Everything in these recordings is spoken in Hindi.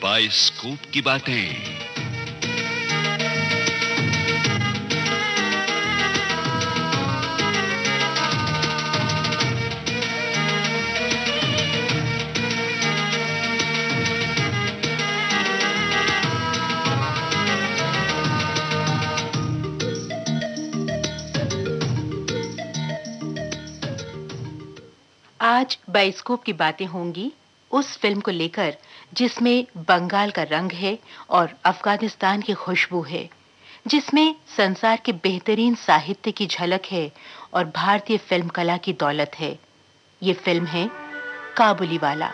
बाइस्कोप की बातें। आज बाइस्कोप की बातें होंगी उस फिल्म को लेकर जिसमें बंगाल का रंग है और अफगानिस्तान की खुशबू है, जिसमें संसार के बेहतरीन साहित्य की झलक है और भारतीय फिल्म कला की दौलत है। ये फिल्म है काबुलीवाला।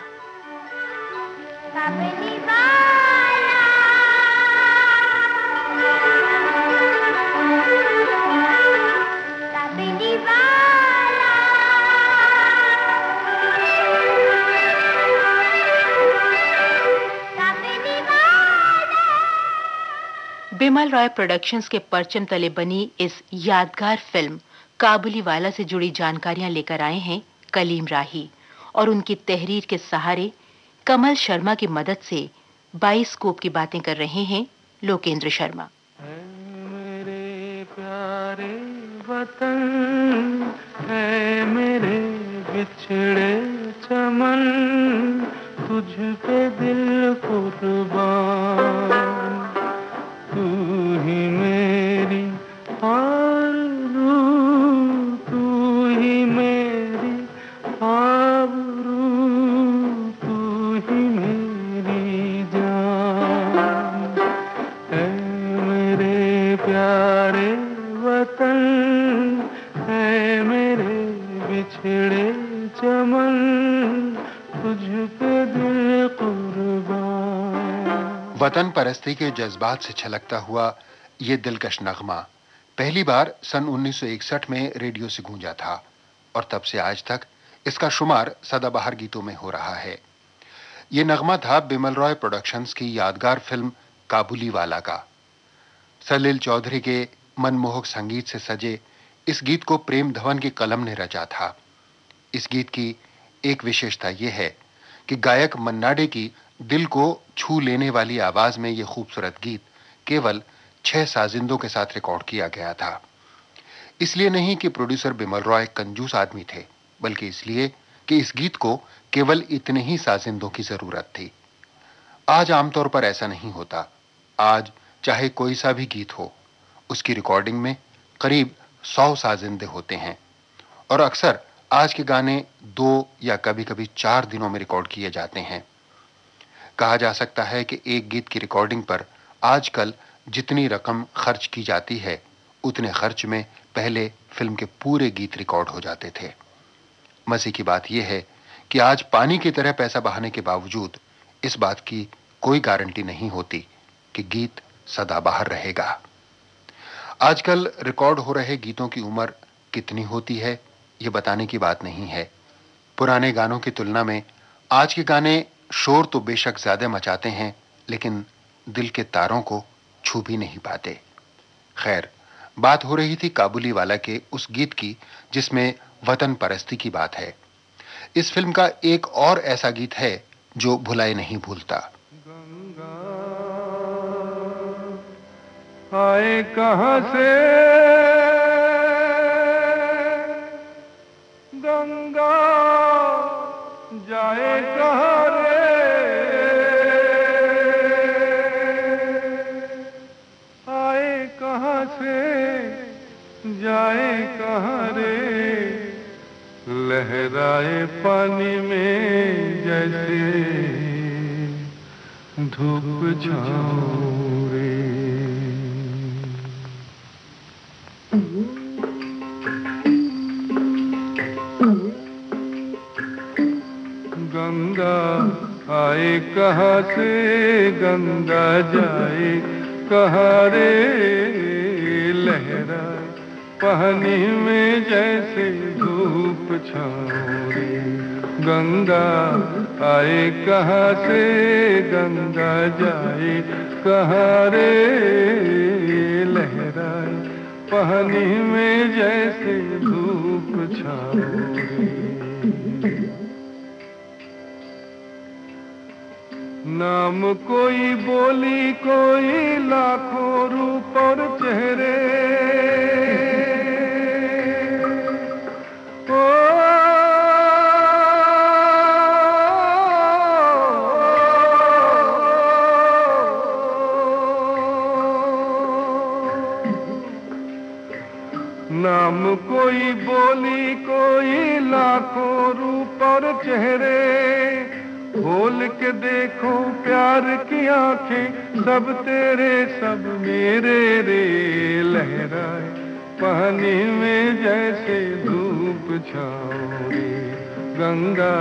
बिमल रॉय प्रोडक्शंस के परचम तले बनी इस यादगार फिल्म काबुलीवाला से जुड़ी जानकारियां लेकर आए हैं कलीम राही और उनकी तहरीर के सहारे कमल शर्मा की मदद से बाइस्कोप की बातें कर रहे हैं लोकेंद्र शर्मा। मेरे प्यारे वतन है मेरे बिछड़े चमन, तुझ पे दिल कुर्बान, तू ही मेरी आरज़ू, तू ही मेरी आबरू, तू ही मेरी जान, है मेरे प्यारे वतन, है मेरे बिछड़े चमन, तुझ पे दिल कुर्बान। वतन परस्ती के जज्बात से छलकता हुआ ये दिलकश नगमा पहली बार सन 1961 में रेडियो से गूंजा था और तब से आज तक इसका शुमार सदाबहार गीतों में हो रहा है। ये नगमा था बिमल रॉय प्रोडक्शंस की यादगार फिल्म काबुलीवाला का। सलील चौधरी के मनमोहक संगीत से सजे इस गीत को प्रेम धवन की कलम ने रचा था। इस गीत की एक विशेषता यह है कि गायक मन्ना डे की दिल को छू लेने वाली आवाज में यह खूबसूरत गीत केवल 6 साजिंदों के साथ रिकॉर्ड किया गया था। इसलिए नहीं कि प्रोड्यूसर बिमल रॉय कंजूस आदमी थे, बल्कि इसलिए कि इस गीत को केवल इतने ही साजिंदों की जरूरत थी। आज आमतौर पर ऐसा नहीं होता। आज चाहे कोई सा भी गीत हो, उसकी रिकॉर्डिंग में करीब 100 साजिंदे होते हैं और अक्सर आज के गाने 2 या कभी-कभी 4 दिनों में रिकॉर्ड किए जाते हैं। कहा जा सकता है कि एक गीत की रिकॉर्डिंग पर आजकल जितनी रकम खर्च की जाती है, उतने खर्च में पहले फिल्म के पूरे गीत रिकॉर्ड हो जाते थे। मजे की बात यह है कि आज पानी की तरह पैसा बहाने के बावजूद इस बात की कोई गारंटी नहीं होती कि गीत सदाबहार रहेगा। आजकल रिकॉर्ड हो रहे गीतों की उम्र कितनी होती है, यह बताने की बात नहीं है। पुराने गानों की तुलना में आज के गाने शोर तो बेशक ज्यादा मचाते हैं, लेकिन दिल के तारों को छू भी नहीं पाते। खैर, बात हो रही थी काबुलीवाला के उस गीत की जिसमें वतन परस्ती की बात है। इस फिल्म का एक और ऐसा गीत है जो भुलाए नहीं भूलता। गंगा आए कहां से, गंगा जाए कहां रे, आए कहां से जाए कहां रे, लहराए पानी में जैसे धूप छाँव रे। गंगा आए कहाँ से, गंगा जाए कहाँ रे, लहराए पानी में जैसे धूप छाँव रे। गंगा आए कहाँ से, गंगा जाए कहाँ रे, लहराए पानी में जैसे धूप छाँव रे। नाम कोई बोली कोई लाखों रूप और चेहरे, नाम कोई बोली कोई लाखों रूप और चेहरे, खोल के देखो प्यार की आंखें सब तेरे सब मेरे रे, लहराए पानी में जैसे धूप छाओ रे, गंगा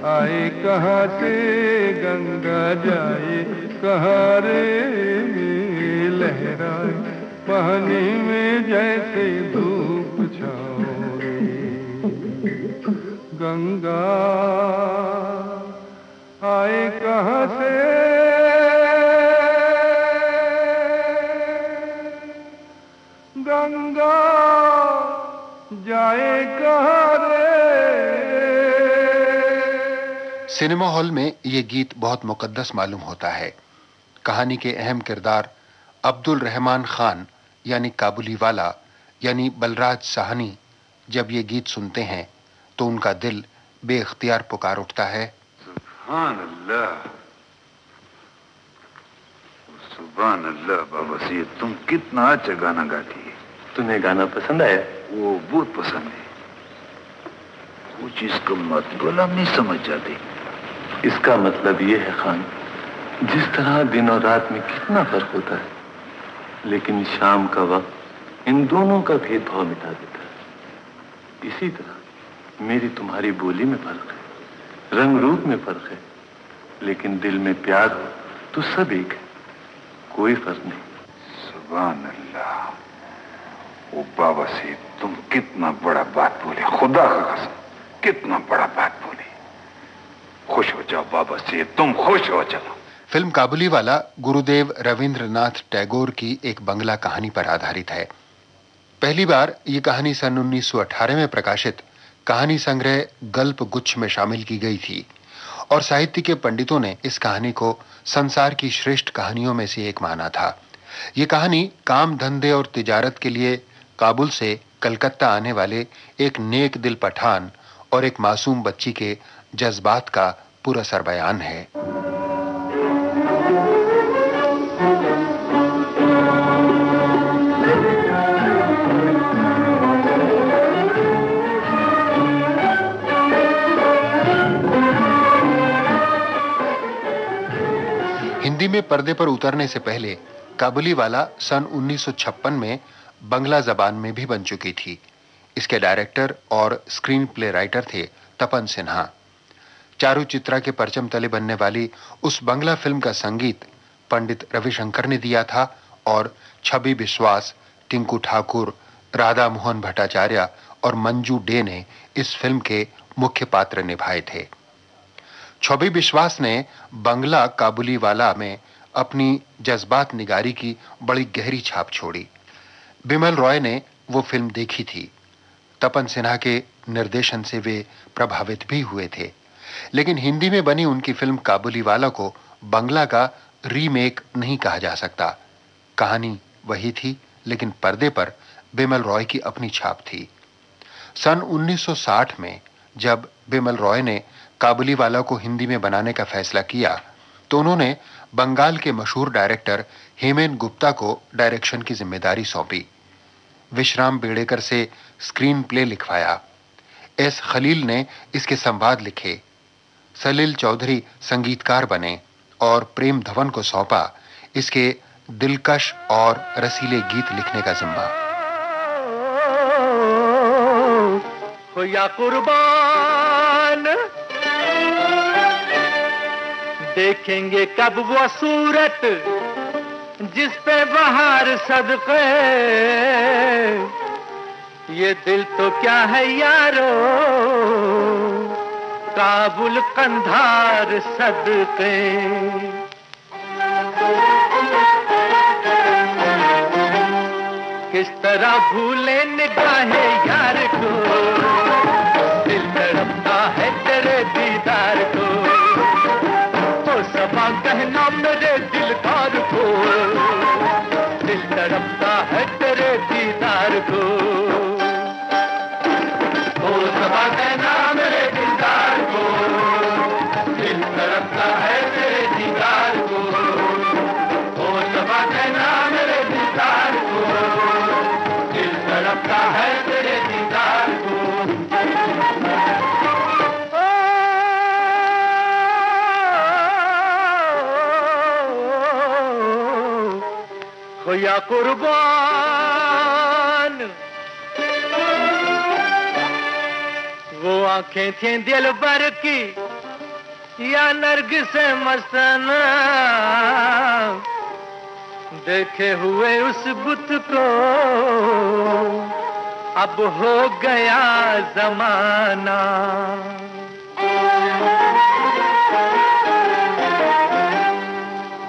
आए कहाँ से गंगा जाए कहाँ रे, लहराए पानी में जैसे धूप छाओ रे, गंगा आए कहाँ से गंगा जाए कहाँ रे। सिनेमा हॉल में ये गीत बहुत मुकद्दस मालूम होता है। कहानी के अहम किरदार अब्दुल रहमान खान यानी काबुली वाला यानी बलराज साहनी जब ये गीत सुनते हैं तो उनका दिल बेइख्तियार पुकार उठता है, सुभान अल्लाह, सुभान अल्लाह। बाबा सैयद, तुम कितना अच्छा गाना गाती है। तुम्हें गाना पसंद आया? वो बहुत पसंद है। कुछ इसका मतलब हम नहीं समझ जाते। इसका मतलब ये है खान, जिस तरह दिन और रात में कितना फर्क होता है, लेकिन शाम का वक्त इन दोनों का भेदभाव मिटा देता है। इसी तरह मेरी तुम्हारी बोली में फर्क है, रंग रूप में फर्क है, लेकिन दिल में प्यार हो तो सब एक है, कोई फर्क नहीं। सुभान अल्लाह। वो बाबा से तुम कितना बड़ा बात बोले, खुदा का कसम, कितना बड़ा बात बोले। खुश हो जाओ बाबा से, तुम खुश हो जाओ। फिल्म काबुली वाला गुरुदेव रविंद्रनाथ टैगोर की एक बंगला कहानी पर आधारित है। पहली बार ये कहानी सन 1918 में प्रकाशित कहानी संग्रह गल्प गुच्छ में शामिल की गई थी और साहित्य के पंडितों ने इस कहानी को संसार की श्रेष्ठ कहानियों में से एक माना था। ये कहानी काम धंधे और तिजारत के लिए काबुल से कलकत्ता आने वाले एक नेक दिल पठान और एक मासूम बच्ची के जज्बात का पूरा सरबयान है। हिंदी में पर्दे पर उतरने से पहले काबुली वाला सन 1956 में बंगला जबान में भी बन चुकी थी। इसके डायरेक्टर और स्क्रीन प्ले राइटर थे तपन सिन्हा। चारू चित्रा के परचम तले बनने वाली उस बंगला फिल्म का संगीत पंडित रविशंकर ने दिया था और छवि विश्वास, टिंकू ठाकुर, राधा मोहन भट्टाचार्य और मंजू डे ने इस फिल्म के मुख्य पात्र निभाए थे। छवि विश्वास ने बंगला काबुली वाला में अपनी जज्बात निगारी की बड़ी गहरी छाप छोड़ी। बिमल रॉय ने वो फिल्म देखी थी। तपन सिन्हा के निर्देशन से वे प्रभावित भी हुए थे, लेकिन हिंदी में बनी उनकी फिल्म काबुली वाला को बंगला का रीमेक नहीं कहा जा सकता। कहानी वही थी, लेकिन पर्दे पर बिमल रॉय की अपनी छाप थी। सन 1960 में जब बिमल रॉय ने काबुली वाला को हिंदी में बनाने का फैसला किया तो उन्होंने बंगाल के मशहूर डायरेक्टर हेमेन गुप्ता को डायरेक्शन की जिम्मेदारी सौंपी। विश्राम बेड़ेकर से स्क्रीन प्ले लिखवाया। एस खलील ने इसके संवाद लिखे। सलील चौधरी संगीतकार बने और प्रेम धवन को सौंपा इसके दिलकश और रसीले गीत लिखने का जिम्मा। या कुर्बान देखेंगे कब वो सूरत जिस पे बहार सदके, ये दिल तो क्या है यारो काबुल कंधार सदके। किस तरह भूले निगाहे यार को, दिल तड़पता है तेरे दीदार को। ओ सबा या कुर्बान। वो आंखें थी दिल भर की या नरगिस मस्ताना, देखे हुए उस बुत को अब हो गया जमाना।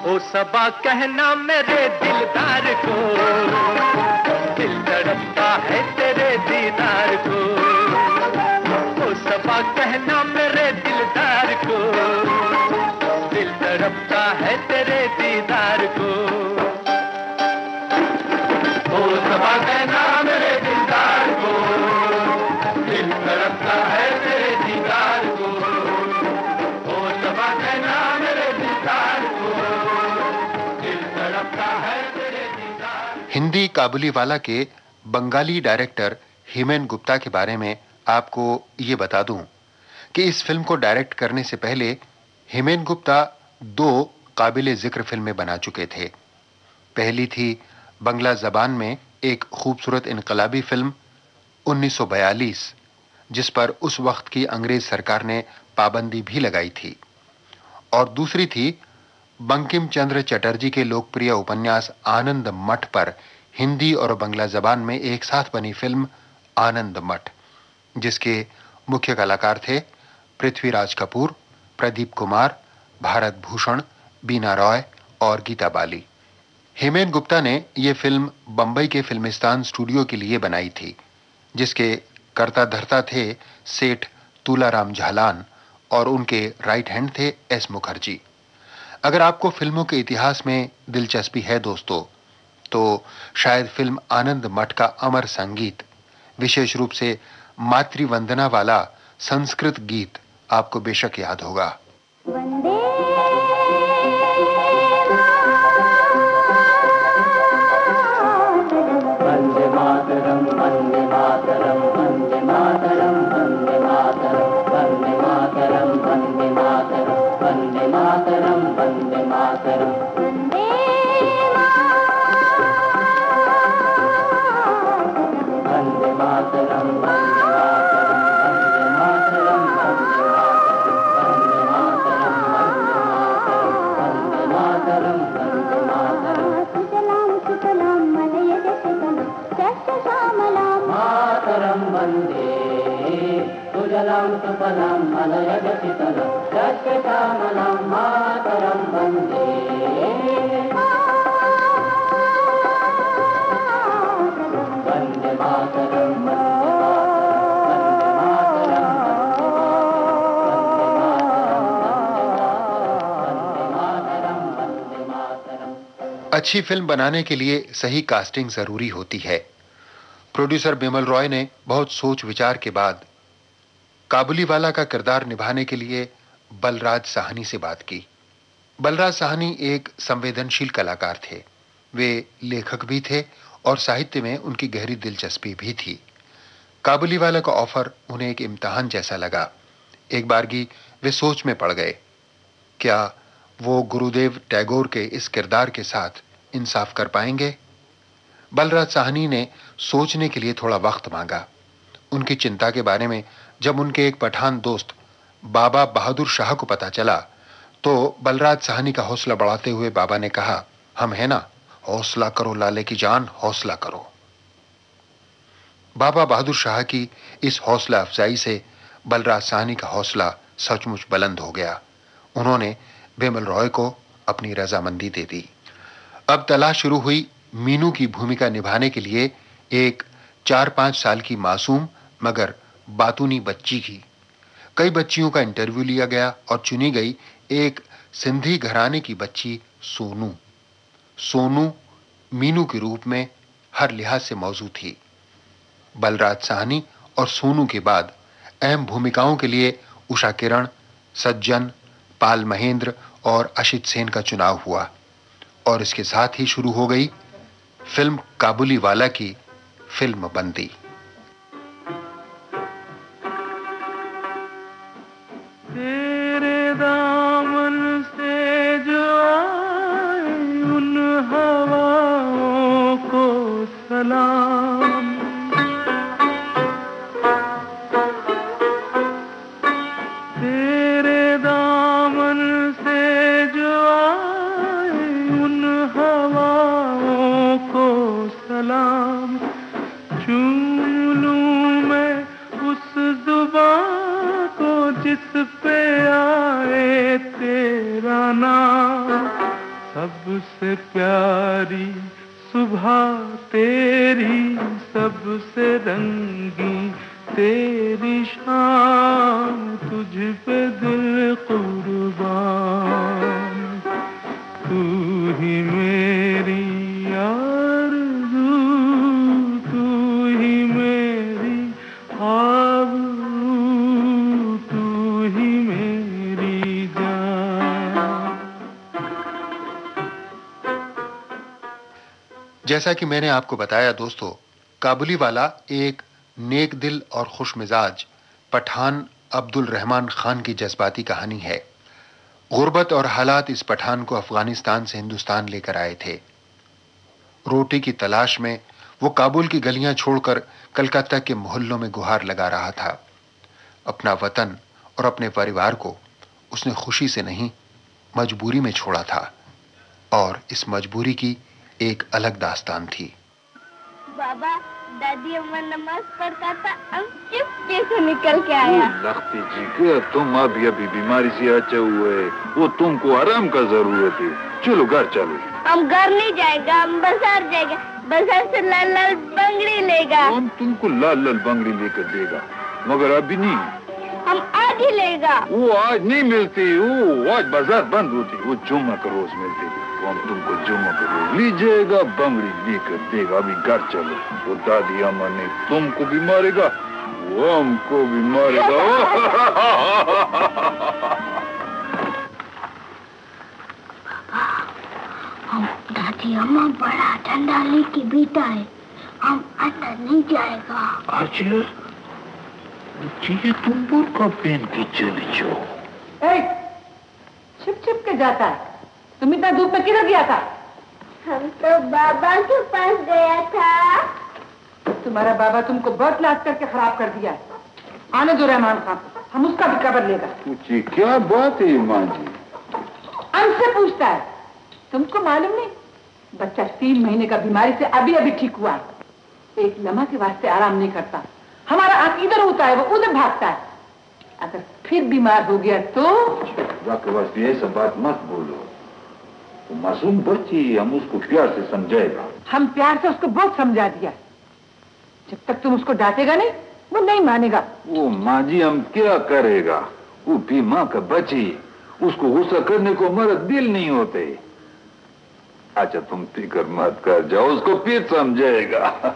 ओ सबा कहना मेरे दिलदार को, दिल तड़पता है तेरे दीदार को। ओ सबा कहना मेरे दिलदार को, दिल तड़पता है तेरे दीदार को। ओ सबा कहना मेरे दिलदार को, दिल तड़पता है तेरे दीदार को। ओ सबा कहना मेरे दिलदार को, दिल तड़पता है तेरे दीदार। हिंदी काबुलीवाला के बंगाली डायरेक्टर हिमेन गुप्ता के बारे में आपको ये बता दूं कि इस फिल्म को डायरेक्ट करने से पहले हिमेन गुप्ता 2 काबिले जिक्र फिल्में बना चुके थे। पहली थी बंगला जबान में एक खूबसूरत इनकलाबी फिल्म 1942, जिस पर उस वक्त की अंग्रेज सरकार ने पाबंदी भी लगाई थी, और दूसरी थी बंकिम चंद्र चटर्जी के लोकप्रिय उपन्यास आनंद मठ पर हिंदी और बंगला जबान में एक साथ बनी फिल्म आनंद मठ, जिसके मुख्य कलाकार थे पृथ्वीराज कपूर, प्रदीप कुमार, भारत भूषण, बीना रॉय और गीता बाली। हेमेन गुप्ता ने यह फिल्म बंबई के फिल्मिस्तान स्टूडियो के लिए बनाई थी, जिसके कर्ता धर्ता थे सेठ तूलाराम झालान और उनके राइट हैंड थे एस मुखर्जी। अगर आपको फिल्मों के इतिहास में दिलचस्पी है दोस्तों, तो शायद फिल्म आनंद मठ का अमर संगीत, विशेष रूप से मातृवंदना वाला संस्कृत गीत आपको बेशक याद होगा। वंदे मातरम, वंदे मातरम, वंदे मातरम, वंदे मातरम, वंदे मातरम, वंदे मातरम, वंदे मातरम, वंदे मातरम, वंदे मातरम, वंदे मातरम, सुजलां सुफलां मलयजशीतलं सस्यश्यामलां मातरं वन्दे। वन्दे मातरं, वन्दे मातरं, वन्दे मातरं, वन्दे मातरं। अच्छी फिल्म बनाने के लिए सही कास्टिंग जरूरी होती है। प्रोड्यूसर बिमल रॉय ने बहुत सोच विचार के बाद काबुलीवाला का किरदार निभाने के लिए बलराज साहनी से बात की। बलराज साहनी एक संवेदनशील कलाकार थे। वे लेखक भी थे और साहित्य में उनकी गहरी दिलचस्पी भी थी। काबुलीवाला का ऑफर उन्हें एक इम्तिहान जैसा लगा। एक बारगी वे सोच में पड़ गए, क्या वो गुरुदेव टैगोर के इस किरदार के साथ इंसाफ कर पाएंगे? बलराज साहनी ने सोचने के लिए थोड़ा वक्त मांगा। उनकी चिंता के बारे में जब उनके एक पठान दोस्त बाबा बहादुर शाह को पता चला, तो बलराज साहनी का हौसला बढ़ाते हुए बाबा ने कहा, हम है ना, हौसला करो लाले की जान, हौसला करो। बाबा बहादुर शाह की इस हौसला अफजाई से बलराज साहनी का हौसला सचमुच बुलंद हो गया। उन्होंने बिमल रॉय को अपनी रजामंदी दे दी। अब तलाश शुरू हुई मीनू की भूमिका निभाने के लिए एक 4-5 साल की मासूम मगर बातूनी बच्ची की। कई बच्चियों का इंटरव्यू लिया गया और चुनी गई एक सिंधी घराने की बच्ची सोनू। सोनू मीनू के रूप में हर लिहाज से मौजूद थी। बलराज साहनी और सोनू के बाद अहम भूमिकाओं के लिए उषा किरण, सज्जन, पाल महेंद्र और अशित सेन का चुनाव हुआ, और इसके साथ ही शुरू हो गई फिल्म काबुलीवाला की फिल्म बंदी। तेरे दामन से जो आए उन हवाओं से जो आए उन हवाओं को सलाम, चूम लूं मैं उस जुबां को जिस पे आए तेरा नाम। सबसे प्यारी सुबह तेरी, सबसे रंगी तेरी शाम, तुझ पे दिल कुर्बान। तू ही मेरी आरज़ू, तू ही मेरी आबरू, तू ही मेरी जान। जैसा कि मैंने आपको बताया दोस्तों, काबुलीवाला एक नेक दिल और खुश मिजाज पठान अब्दुल रहमान खान की जज्बाती कहानी है। गुर्बत और हालात इस पठान को अफगानिस्तान से हिंदुस्तान लेकर आए थे। रोटी की तलाश में वो काबुल की गलियां छोड़कर कलकत्ता के मोहल्लों में गुहार लगा रहा था। अपना वतन और अपने परिवार को उसने खुशी से नहीं, मजबूरी में छोड़ा था, और इस मजबूरी की एक अलग दास्तान थी। बाबा, दादी अम्मा नमाज पढ़ता था, हम चुपके से निकल के आया। लखती जी के तुम अभी बीमारी से अच्छे हुए, वो तुमको आराम का जरूरत है। चलो घर चलो। हम घर नहीं जाएगा, हम बाजार जाएगा। बाजार से लाल लाल बंगड़ी लेगा। हम तुमको लाल लाल बंगड़ी लेकर देगा, मगर अभी नहीं। हम आज ही लेगा। वो आज नहीं मिलती, वो आज बाजार बंद होती, वो जुम्मा का रोज मिलती है। हम तुमको जुम्मा का रोज लीजिएगा, बंगड़ी लेकर देगा। अभी घर चलो। वो दादी अम्मा ने तुमको भी मारेगा, वो हमको भी मारेगा। हम दादी अम्मा बड़ा ठंडा लेके बीता है, हम अंदर नहीं जाएगा। अच्छा, जी तुम बुर्का पहन के चले जाओ। छिप छिप के जाता है। तुम इतना धूप में किधर गया था? हम तो बाबा के पास गया था। तुम्हारा बाबा तुमको बहुत लाद करके खराब कर दिया। आने दो रहमान खान, हम उसका भी खबर लेगा। पूछिए क्या बात है माँ जी? हमसे पूछता है। तुमको मालूम नहीं, बच्चा 3 महीने का बीमारी से अभी अभी ठीक हुआ है। एक लम्हा के वास्ते आराम नहीं करता। हमारा आंख इधर होता है, वो उधर भागता है। अगर फिर बीमार हो गया तो? वाकई वास्ते ये सब बात मत बोलो। वो मासूम बच्ची, हम उसको प्यार से समझाएगा। हम प्यार से उसको बहुत समझा दिया। जब तक तुम उसको डांटेगा नहीं, वो नहीं मानेगा। वो माँ जी हम क्या करेगा? वो भी माँ का बच्ची, उसको गुस्सा करने को हमारा दिल नहीं होते। अच्छा तुम फिक्र मत कर जाओ, उसको फिर समझाएगा।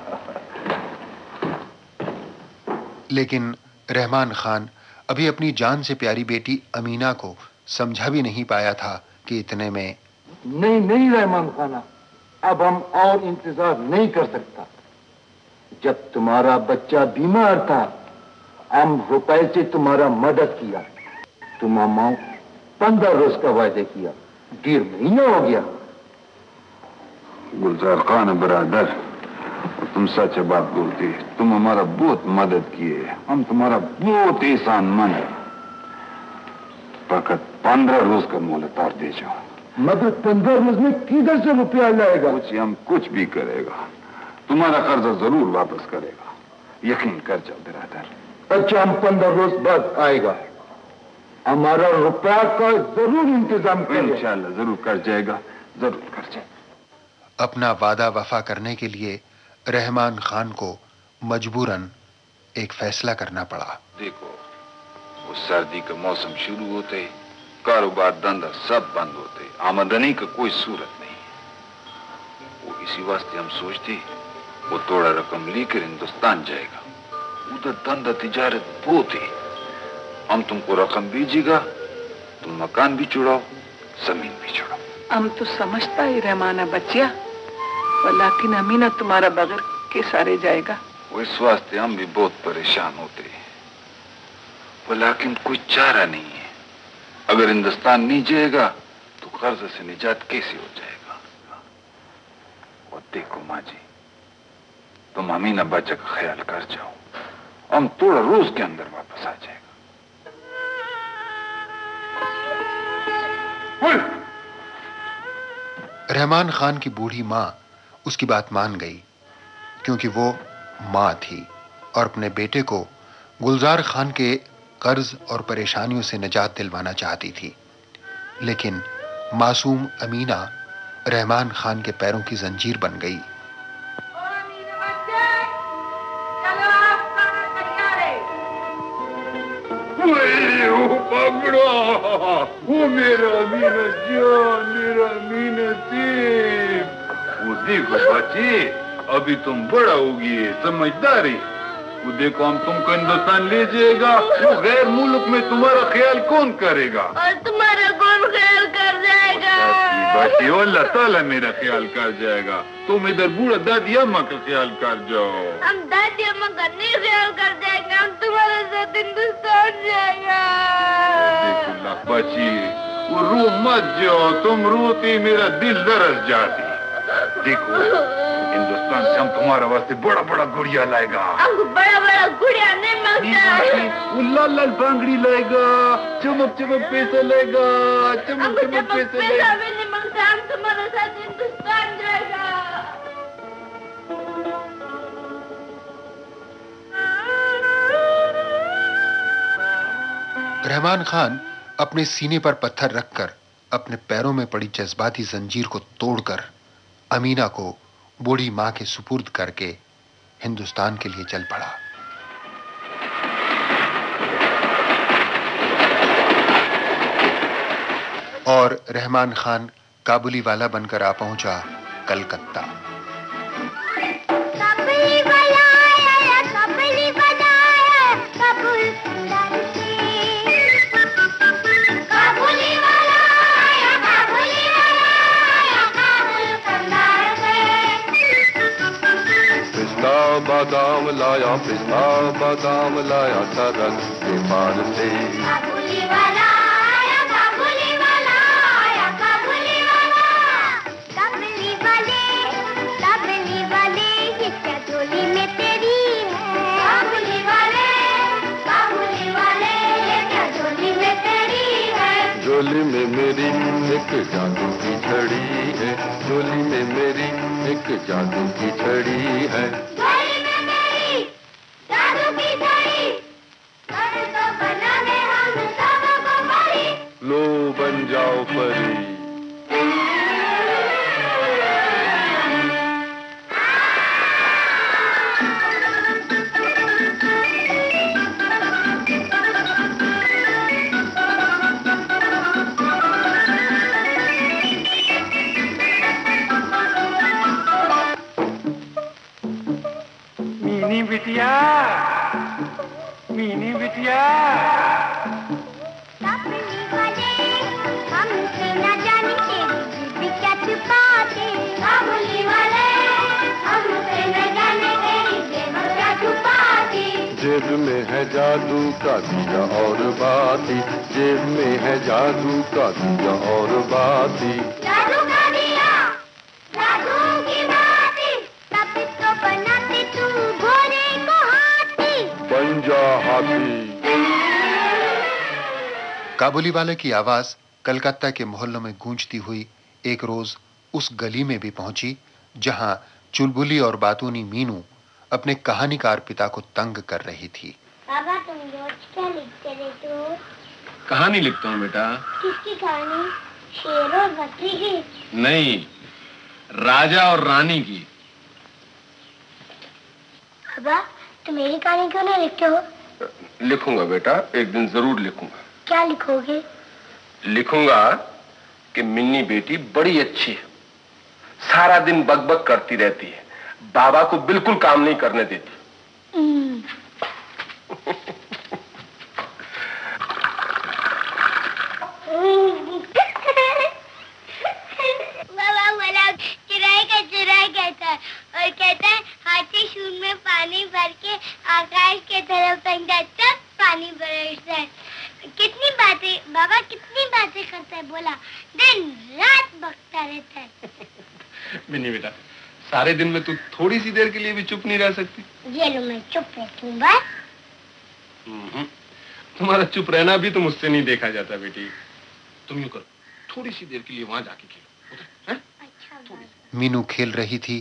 लेकिन रहमान खान अभी अपनी जान से प्यारी बेटी अमीना को समझा भी नहीं पाया था कि इतने में नहीं रहमान खाना, अब हम और इंतजार नहीं कर सकता। जब तुम्हारा बच्चा बीमार था, हम रुपए से तुम्हारा मदद किया। तुम अम्माओं 15 रोज का वायदे किया, 1.5 महीना हो गया। गुलजार खान बरादर, तुम सच बात बोलती, तुम हमारा बहुत मदद किए, हम तुम्हारा बहुत एहसान मंद है। फकत 15 रोज का मोहलत दे जाओ। मगर 15 रोज में किधर से रुपया लाएगा? हम कुछ भी करेगा, तुम्हारा कर्जा जरूर वापस करेगा, यकीन कर जाओ बिरादर। अच्छा, हम 15 रोज बाद आएगा, हमारा रुपया का जरूर इंतजाम करेगा। इंशाल्लाह जरूर कर जाएगा, जरूर कर जाएगा। अपना वादा वफा करने के लिए रहमान खान को मजबूरन एक फैसला करना पड़ा। देखो, वो सर्दी का मौसम शुरू होते, कारोबार धंधा सब बंद होते, आमदनी का कोई सूरत नहीं है। वो इसी वास्ते हम सोचते वो थोड़ा रकम लेकर हिंदुस्तान जाएगा, उधर धंधा तिजारत बहुत है। हम तुमको रकम भेजेगा, तुम मकान भी छुड़ाओ, जमीन भी छुड़ाओ। हम तो समझता ही रहमाना बच्चिया, लेकिन अमीना तुम्हारा बगैर के सारे जाएगा। वो इस वास्ते हम भी बहुत परेशान होते हैं, लेकिन कोई चारा नहीं है। अगर हिंदुस्तान नहीं जाएगा तो कर्ज से निजात कैसे हो जाएगा? और देखो माँ जी, तुम अमीना बच्चा का ख्याल कर जाओ, हम थोड़ा रोज के अंदर वापस आ जाएगा। रहमान खान की बूढ़ी मां उसकी बात मान गई, क्योंकि वो मां थी और अपने बेटे को गुलजार खान के कर्ज और परेशानियों से निजात दिलवाना चाहती थी। लेकिन मासूम अमीना रहमान खान के पैरों की जंजीर बन गई। वो मेरा मीना जान, मेरा मीना सेब। वो देखो बच्ची, अभी तुम बड़ा होगी, समझदारी। वो देखो हम तुमको हिंदुस्तान ले जाएगा, वो गैर मुल्क में तुम्हारा ख्याल कौन करेगा? और तुम्हारा कौन ख्याल कर जाएगा? बच्ची, अल्लाह ताला मेरा ख्याल कर जाएगा। तुम इधर बूढ़ा दादी अम्मा का ख्याल कर जाओ। हम दादी अम्मा का नहीं ख्याल कर जाएंगे, हम तुम्हारे साथ हिंदुस्तान जाएगा। बच्ची, वो रो मत जाओ, तुम रोती मेरा दिल दरस जाती। देखो, हिंदुस्तान से हम तुम्हारे वास्ते बड़ा बड़ा गुड़िया लाएगा। हमको बड़ा बड़ा गुड़िया नहीं मिलता। वो लाल लाल बांगड़ी लाएगा, चमक चमक पैसा लाएगा, चमक चमक पैसा पैसा भी नहीं मिलता। हम तुम्हारे साथ हिंदुस्तान जाएगा। रहमान खान अपने सीने पर पत्थर रखकर अपने पैरों में पड़ी जज्बाती जंजीर को तोड़कर अमीना को बूढ़ी मां के सुपुर्द करके हिंदुस्तान के लिए चल पड़ा। और रहमान खान काबुली वाला बनकर आ पहुंचा कलकत्ता। बादाम लाया, पिस्ता बादाम लाया, सरंग के पार से। काबुली वाला आया, काबुली वाला आया, काबुली वाला। काबुली वाले ये क्या झोली में तेरी है? काबुली वाले ये क्या झोली में तेरी है? झोली में मेरी एक जादू की छड़ी है, झोली में मेरी एक जादू की छड़ी है। लो बन जाओ परी। मीनी बिटिया, मीनी बिटिया। जेब में है जादू का दिया और बाती, जेब में है जादू का दिया और बाती। जादू का दिया, जादू की बाती, तब तो बनाते तू घोड़े को हाथी। बन जा हाथी। काबुली वाले की आवाज कलकत्ता के मोहल्लों में गूंजती हुई एक रोज उस गली में भी पहुंची जहां चुलबुली और बातूनी मीनू अपने कहानीकार पिता को तंग कर रही थी। बाबा, तुम रोज क्या लिखते रहते हो? कहानी लिखता हूँ बेटा। किसकी कहानी? शेर और बकरी की? नहीं, राजा और रानी की। बाबा, तुम मेरी कहानी क्यों नहीं लिखते हो? लिखूंगा बेटा, एक दिन जरूर लिखूंगा। क्या लिखोगे? लिखूंगा कि मिन्नी बेटी बड़ी अच्छी है, सारा दिन बकबक करती रहती है, बाबा को बिल्कुल काम नहीं करने देती। बाबा बोला चुराई कहता है और कहता है हाथी शूल में पानी भर के आकाश के तरफ फेंकता है, तब पानी बरसता है। कितनी बातें बाबा, कितनी बातें करता है, बोला दिन रात बकता रहता है। मिन्नी बेटा, सारे दिन में तू थोड़ी सी देर के लिए भी चुप नहीं रह सकती? ये लो, मैं चुप रहती बस। तुम्हारा चुप रहना भी तो मुझसे नहीं देखा जाता बेटी। तुम यूं करो, थोड़ी सी देर के लिए वहां जाके खेलो। मीनू खेल रही थी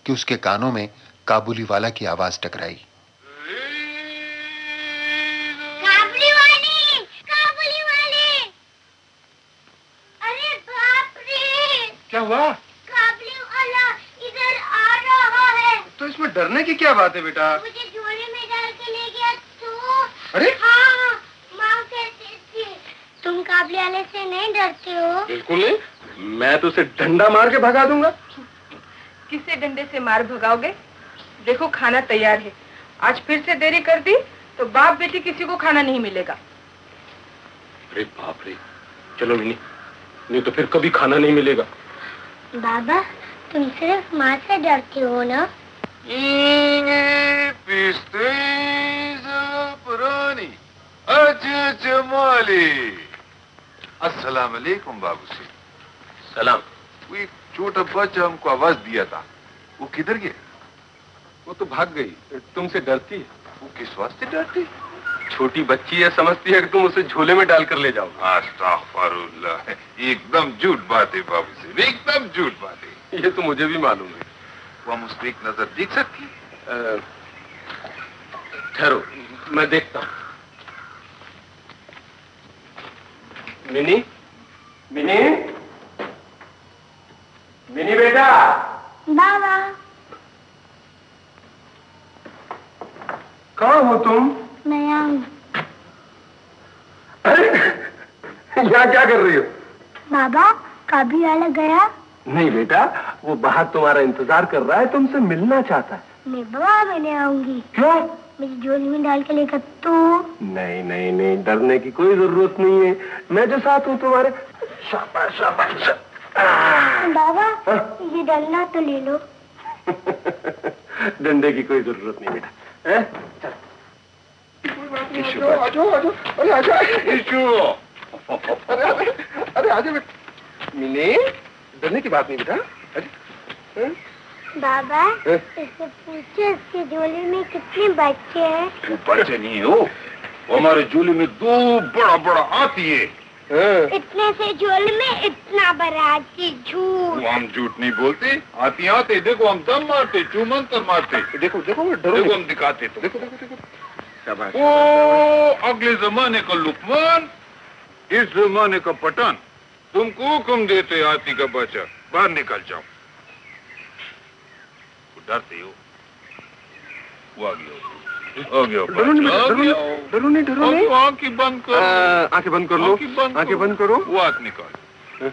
कि उसके कानों में काबुली वाला की आवाज टकराई। काबुली वाली, काबुली वाली! अरे बाप रे! क्या हुआ? काबुली वाला इधर आ रहा है। तो इसमें डरने की क्या बात है बेटा? मुझे झोले में डाल के ले गया तो। अरे हाँ, माँ कहती थी तुम काबुली वाले से नहीं डरते हो? बिल्कुल नहीं, मैं तो उसे डंडा मार के भगा दूंगा। किसे डंडे से मार भगाओगे? देखो खाना तैयार है। आज फिर से देरी कर दी तो बाप बेटी किसी को खाना नहीं मिलेगा। अरे बाप रे, चलो मिनी, नहीं तो फिर कभी खाना नहीं मिलेगा। बाबा तुम सिर्फ माँ से डरते हो ना? पुरानी जमाली। अस्सलाम वालेकुम बाबू से। सलाम। वो एक छोटा बच्चा हमको आवाज दिया था, वो किधर गया? वो तो भाग गई, तुमसे डरती है। वो किस वास्ते डरती? छोटी बच्ची है, समझती है कि तुम उसे झोले में डालकर ले जाओ। अस्तगफुरुल्लाह, एकदम झूठ बात है बाबू से, एकदम झूठ बात है। ये तो मुझे भी मालूम है। वो हम उसको एक नजर देख सकती है? ठहरो, मैं देखता हूँ। मिनी, मिनी, मिनी बेटा। बाबा कहाँ हो तुम? मैं यहाँ हूँ। अरे यहाँ क्या कर रही हो? बाबा काबुली वाला गया? नहीं बेटा, वो बाहर तुम्हारा इंतजार कर रहा है, तुमसे मिलना चाहता है। नहीं बाबा मैं नहीं आऊंगी। क्यों? मेरी झोली में डाल के लेकर तो। नहीं नहीं नहीं, डरने की कोई जरूरत नहीं है, मैं जो साथ हूँ तुम्हारे। शाबाश शाबाश। बाबा ये डंडा तो ले लो। डंडे की कोई जरूरत नहीं बेटा। हैं? चल। आजो आजो, अरे आजा अरे आजा बेटा। मिनी, डरने की बात नहीं बेटा। बाबा इससे पूछे इसके झोले में कितने बच्चे हैं? तू बच्चे नहीं हो, हमारे झोले में 2 बड़ा बड़ा हाथी है। इतने से झोले में इतना बड़ा हाथी? झूठ। हम झूठ नहीं बोलते, हाथी आते देखो, हम दम मारते, चूमंतर मारते। देखो देखो, देखो हम दिखाते तो। देखो देखो देखो। शाबाश। ओ अगले जमाने का लुकमान, इस जमाने का पठान, तुमको हुक्म देते हाथी का बच्चा बाहर निकल जाओ। डरते हो? वो आ गया। डरो नहीं। आंखें बंद करो। आंखें बंद कर लो। आंखें बंद करो। वो हाथ निकाल।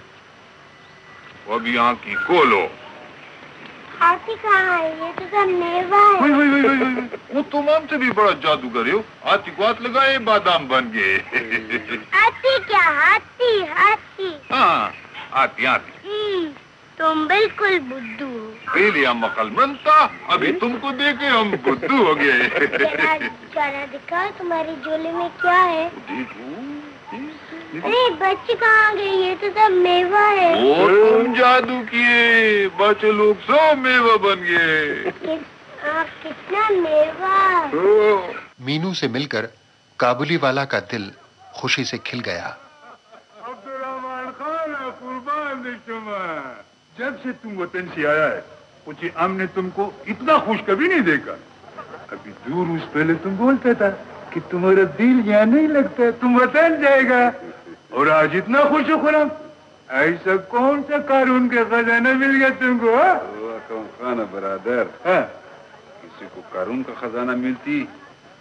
वो अभी आंखें खोलो। हाथी कहाँ है? ये तो सब मेवा है। वो तुम हमसे भी बड़ा जादूगर हो। हाथी को हाथ लगाए, बादाम बन गए। हाथी क्या? हाथी हाथी। हाँ हाथी। तुम बिल्कुल बुद्धू हो। पहले हम अक्लमंद था, अभी तुमको देखे हम बुद्धू हो गए। जरा दिखाओ तुम्हारी झोले में क्या है? अरे बच्चे कहाँ गए? ये तो सब मेवा है। वो तुम जादू किए, बच्चे लोग सब मेवा बन गए। कितना मेवा। मीनू से मिलकर काबुली वाला का दिल खुशी से खिल गया। अब्दुर्रहमान खान कुर्बान दे, जब से तुम वतन से आया है, मुझे हमने तुमको इतना खुश कभी नहीं देखा। अभी दूर उस पहले तुम बोलता था कि तुम्हारा दिल यहाँ नहीं लगता, तुम वतन जाएगा, और आज इतना खुश हो खुरम। ऐसा कौन सा कारून का खजाना मिल गया तुमको? खाना बरादर, किसी को कारून का खजाना मिलती,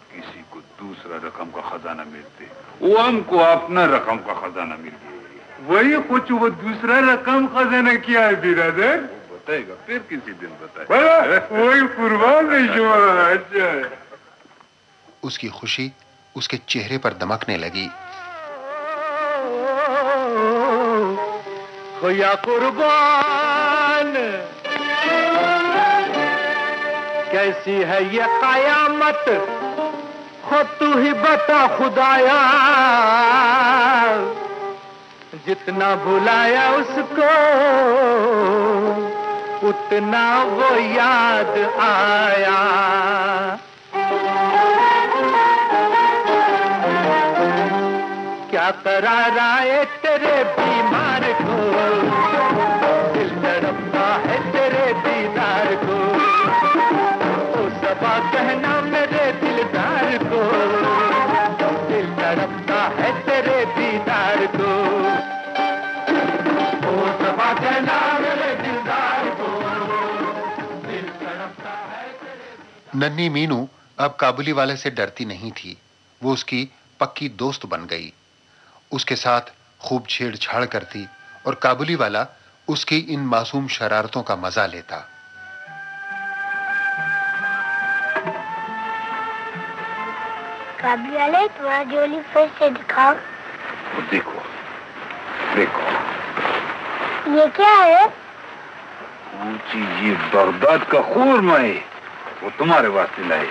किसी को दूसरा रकम का खजाना मिलते। वो हमको अपना रकम का खजाना मिल गया। वही कुछ वो दूसरा रकम खजाना क्या है बिरादर? बताएगा फिर किसी दिन बताएगा। वही कुर्बान है। उसकी खुशी उसके चेहरे पर दमकने लगी। खोया कुर्बान, कैसी है ये कयामत, खुद तू ही बता खुदाया। जितना भुलाया उसको उतना वो याद आया। क्या करा रहा है तेरे बीमार को, दिल तड़पता नन्ही मीनू अब काबुली वाले से डरती नहीं थी। वो उसकी पक्की दोस्त बन गई। उसके साथ खूब छेड़छाड़ करती और काबुली वाला उसकी इन मासूम शरारतों का मजा लेता। काबुली वाले, तुम्हारा झोली फिर से दिखाओ। देखो देखो, ये क्या है? जी, ये बगदाद का खूरमा है, वो तुम्हारे वास्ते लाए।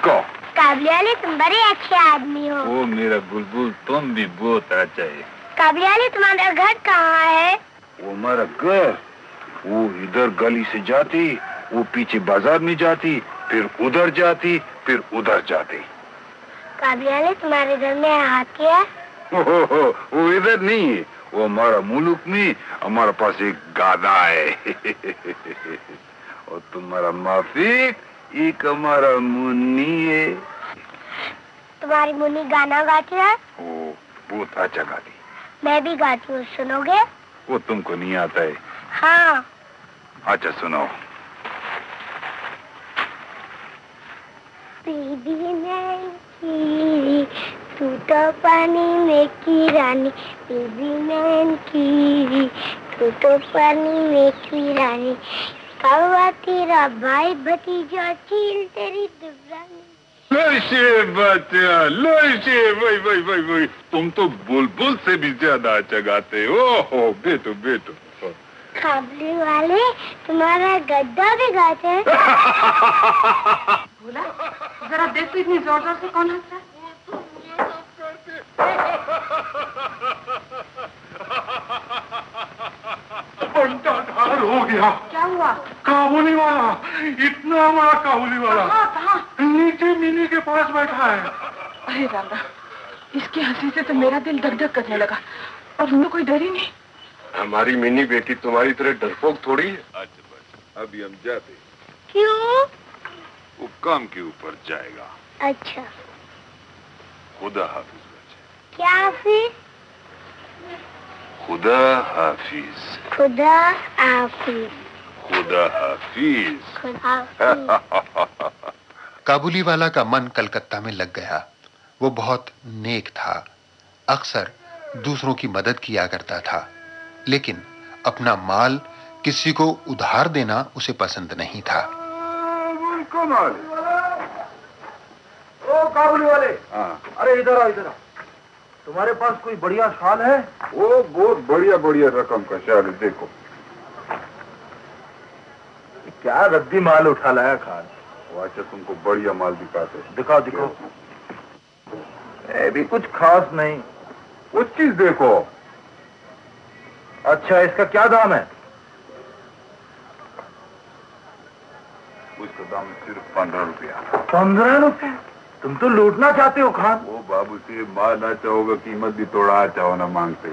कहो। काबुली वाले, तुम बड़े अच्छे आदमी हो। ओ मेरा बुलबुल, तुम भी बहुत अच्छा है। काबुली वाले, तुम्हारा घर कहाँ है? वो हमारा घर, वो इधर गली से जाती, वो पीछे बाजार में जाती, फिर उधर जाती, फिर उधर जाती। काबुली वाले, तुम्हारे घर में हाथी है? वो इधर नहीं है, वो हमारा मुल्क में हमारे पास एक गाधा है। और तुम्हारा माफिक एक हमारा मुन्नी है। तुम्हारी मुन्नी गाना गाती है? वो बहुत अच्छा गाती। मैं भी गाती हूँ, सुनोगे? वो तुमको नहीं आता है? हाँ। अच्छा सुनो। बीबी नैन की, तू तो पानी में की रानी। बीबी नैन की, तू तो पानी में की रानी। कौवा तेरा भाई भतीजा, चील तेरी दुबरानी। लोशे बच्चा, लोशे, वही, तुम तो बुलबुल से भी ज्यादा अच्छा गाते हो। ओहो बेटो बेटो। काबुली वाले, तुम्हारा गद्दा भी गाते हैं? बोला, जरा देख तो इतनी जोर जोर से कौन हंस रहा है? बंटाधार हो गया। क्या हुआ? काबुली वाला, इतना बड़ा काबुली वाला कहाँ? नीचे मिनी के पास बैठा है। अरे राम राम, इसकी हंसी से तो मेरा दिल धक धक करने लगा। और उन्हें कोई डर ही नहीं। हमारी मिनी बेटी तुम्हारी तरह डरपोक थोड़ी है। अच्छा बस, अभी हम जाते। क्यों? वो काम के ऊपर जाएगा। अच्छा। खुदा हाफिज बच्चे। क्या हाफिज? खुदा हाफिज। खुदा हाफिज। खुदा हाफिज। खुदा हाफिज। काबुली वाला का मन कलकत्ता में लग गया। वो बहुत नेक था, अक्सर दूसरों की मदद किया करता था, लेकिन अपना माल किसी को उधार देना उसे पसंद नहीं था। ओ काबुली वाले, हाँ। अरे इधर आओ, इधर आओ। तुम्हारे पास कोई बढ़िया शाल है? वो बहुत बढ़िया बढ़िया रकम का शाल है, देखो। क्या रद्दी माल उठा लाया खान। वो अच्छा तुमको बढ़िया माल दिखाते। दिखाओ दिखाओ। भी कुछ खास नहीं। वो चीज देखो। अच्छा, इसका क्या दाम है? उसका दाम सिर्फ 15 रुपया। 15 रुपए? तुम तो लूटना चाहते हो खान। वो बाबू से माल अच्छा होगा, कीमत भी थोड़ा अच्छा होना मांगते।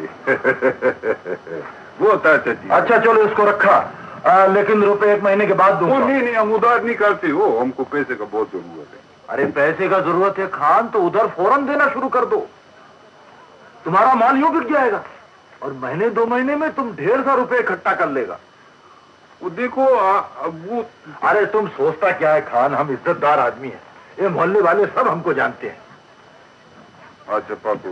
वो अच्छा चीज। अच्छा चलो, इसको रखा। लेकिन रुपए 1 महीने के बाद दूंगा। नहीं, हम उधार नहीं करते हो, हमको पैसे का बहुत जरूरत है। अरे पैसे का जरूरत है खान, तो उधर फौरन देना शुरू कर दो। तुम्हारा माल यूं बिक जाएगा और महीने 2 महीने में तुम ढेर सा रुपए इकट्ठा कर लेगा। वो देखो वो। अरे तुम सोचता क्या है खान, हम इज्जतदार आदमी हैं। ये मोहल्ले वाले सब हमको जानते हैं। अच्छा पाको,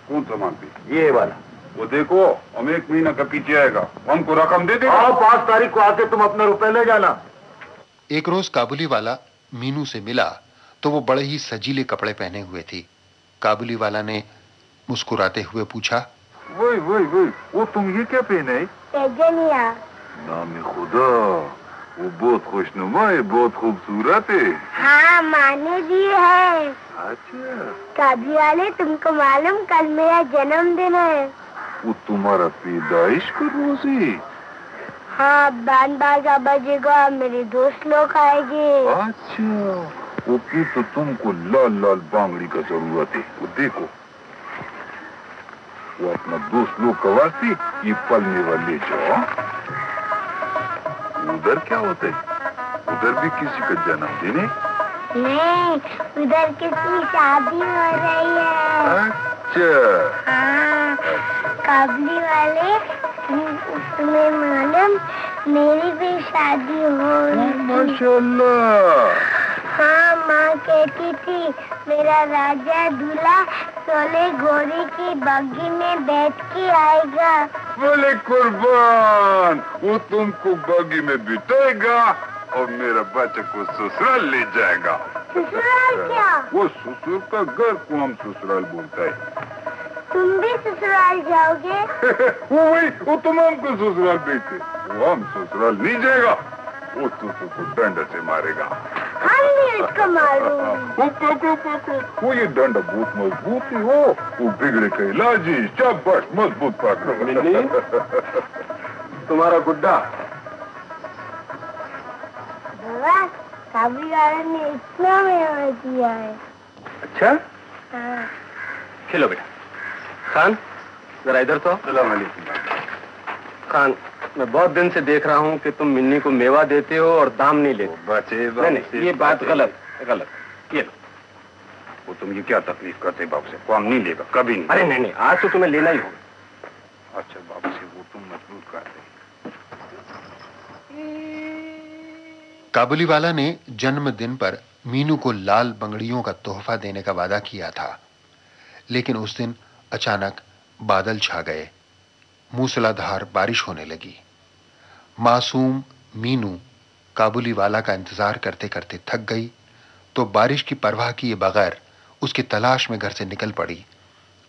कौन सा मांगती? ये वाला। वो देखो, हम 1 महीना का पीछे आएगा, हमको रकम दे देगा। 5 तारीख को आके तुम अपने रुपए ले जाना। एक रोज काबुली वाला मीनू से मिला तो वो बड़े ही सजीले कपड़े पहने हुए थी। काबुली वाला ने मुस्कुराते हुए पूछा, वही, वो तुम ये क्या पहने? पैजनिया। नाम खुदा, वो बहुत खुशनुमा है, बहुत खूबसूरत है। हाँ, माने भी है। अच्छा। काबुली वाले, तुमको मालूम कल मेरा जन्मदिन है। वो तुम्हारा पैदाइश का रोज है? हाँ, बैंड बाजा बजेगा, मेरे दोस्त लोग आएंगे। अच्छा, ओके, तो तुमको लाल लाल बांगड़ी का जरूरत है। वो देखो, वो अपना दोस्त लोग का वास्ते ये पलने वाले जाओ। उधर क्या होता है? उधर भी किसी का जन्मदिन है? नहीं, उधर किसी शादी हो रही है। अच्छा। हाँ, काबुली वाले, तुम्हें मालूम मेरी भी शादी हो रही है। माशाल्लाह। हाँ, माँ कहती थी मेरा राजा दूल्हा सोले घोड़ी की बग्गी में बैठ के आएगा। बोले कुर्बान, वो तुमको बग्गी में बिठाएगा और मेरा बच्चे को ससुराल ले जाएगा। ससुराल क्या? वो ससुर का घर को हम ससुराल बोलता है। तुम भी ससुराल जाओगे? वो तुम हमको ससुराल भेजते, वो हम ससुराल नहीं जाएगा, वो ससुर को डंडा से मारेगा। हम भी उसको मारूंगा। वो पकड़ो, वो ये डंडा बहुत मजबूत ही हो, वो बिगड़े का इलाज ही, शाबाश मजबूत पकड़ो। तुम्हारा गुड्डा बाबा, काबुली वाले ने इतना मेहनत किया है। अच्छा? हाँ। खेलो बेटा। खान, जरा इधर तो। खान, मैं बहुत दिन से देख रहा हूँ कि तुम मिन्नी को मेवा देते हो और दाम नहीं लेते। बचे नहीं, ये बात गलत। ये लो। वो तुम ये क्या तकलीफ करते बाबू से? काम नहीं लेगा कभी नहीं। अरे नहीं, आज तो तुम्हें लेना ही होगा। अच्छा बाबू से वो तुम मजबूर कर दे। काबुली वाला ने जन्मदिन पर मीनू को लाल बंगड़ियों का तोहफा देने का वादा किया था, लेकिन उस दिन अचानक बादल छा गए, मूसलाधार बारिश होने लगी। मासूम मीनू काबुली वाला का इंतजार करते करते थक गई, तो बारिश की परवाह किए बगैर उसकी तलाश में घर से निकल पड़ी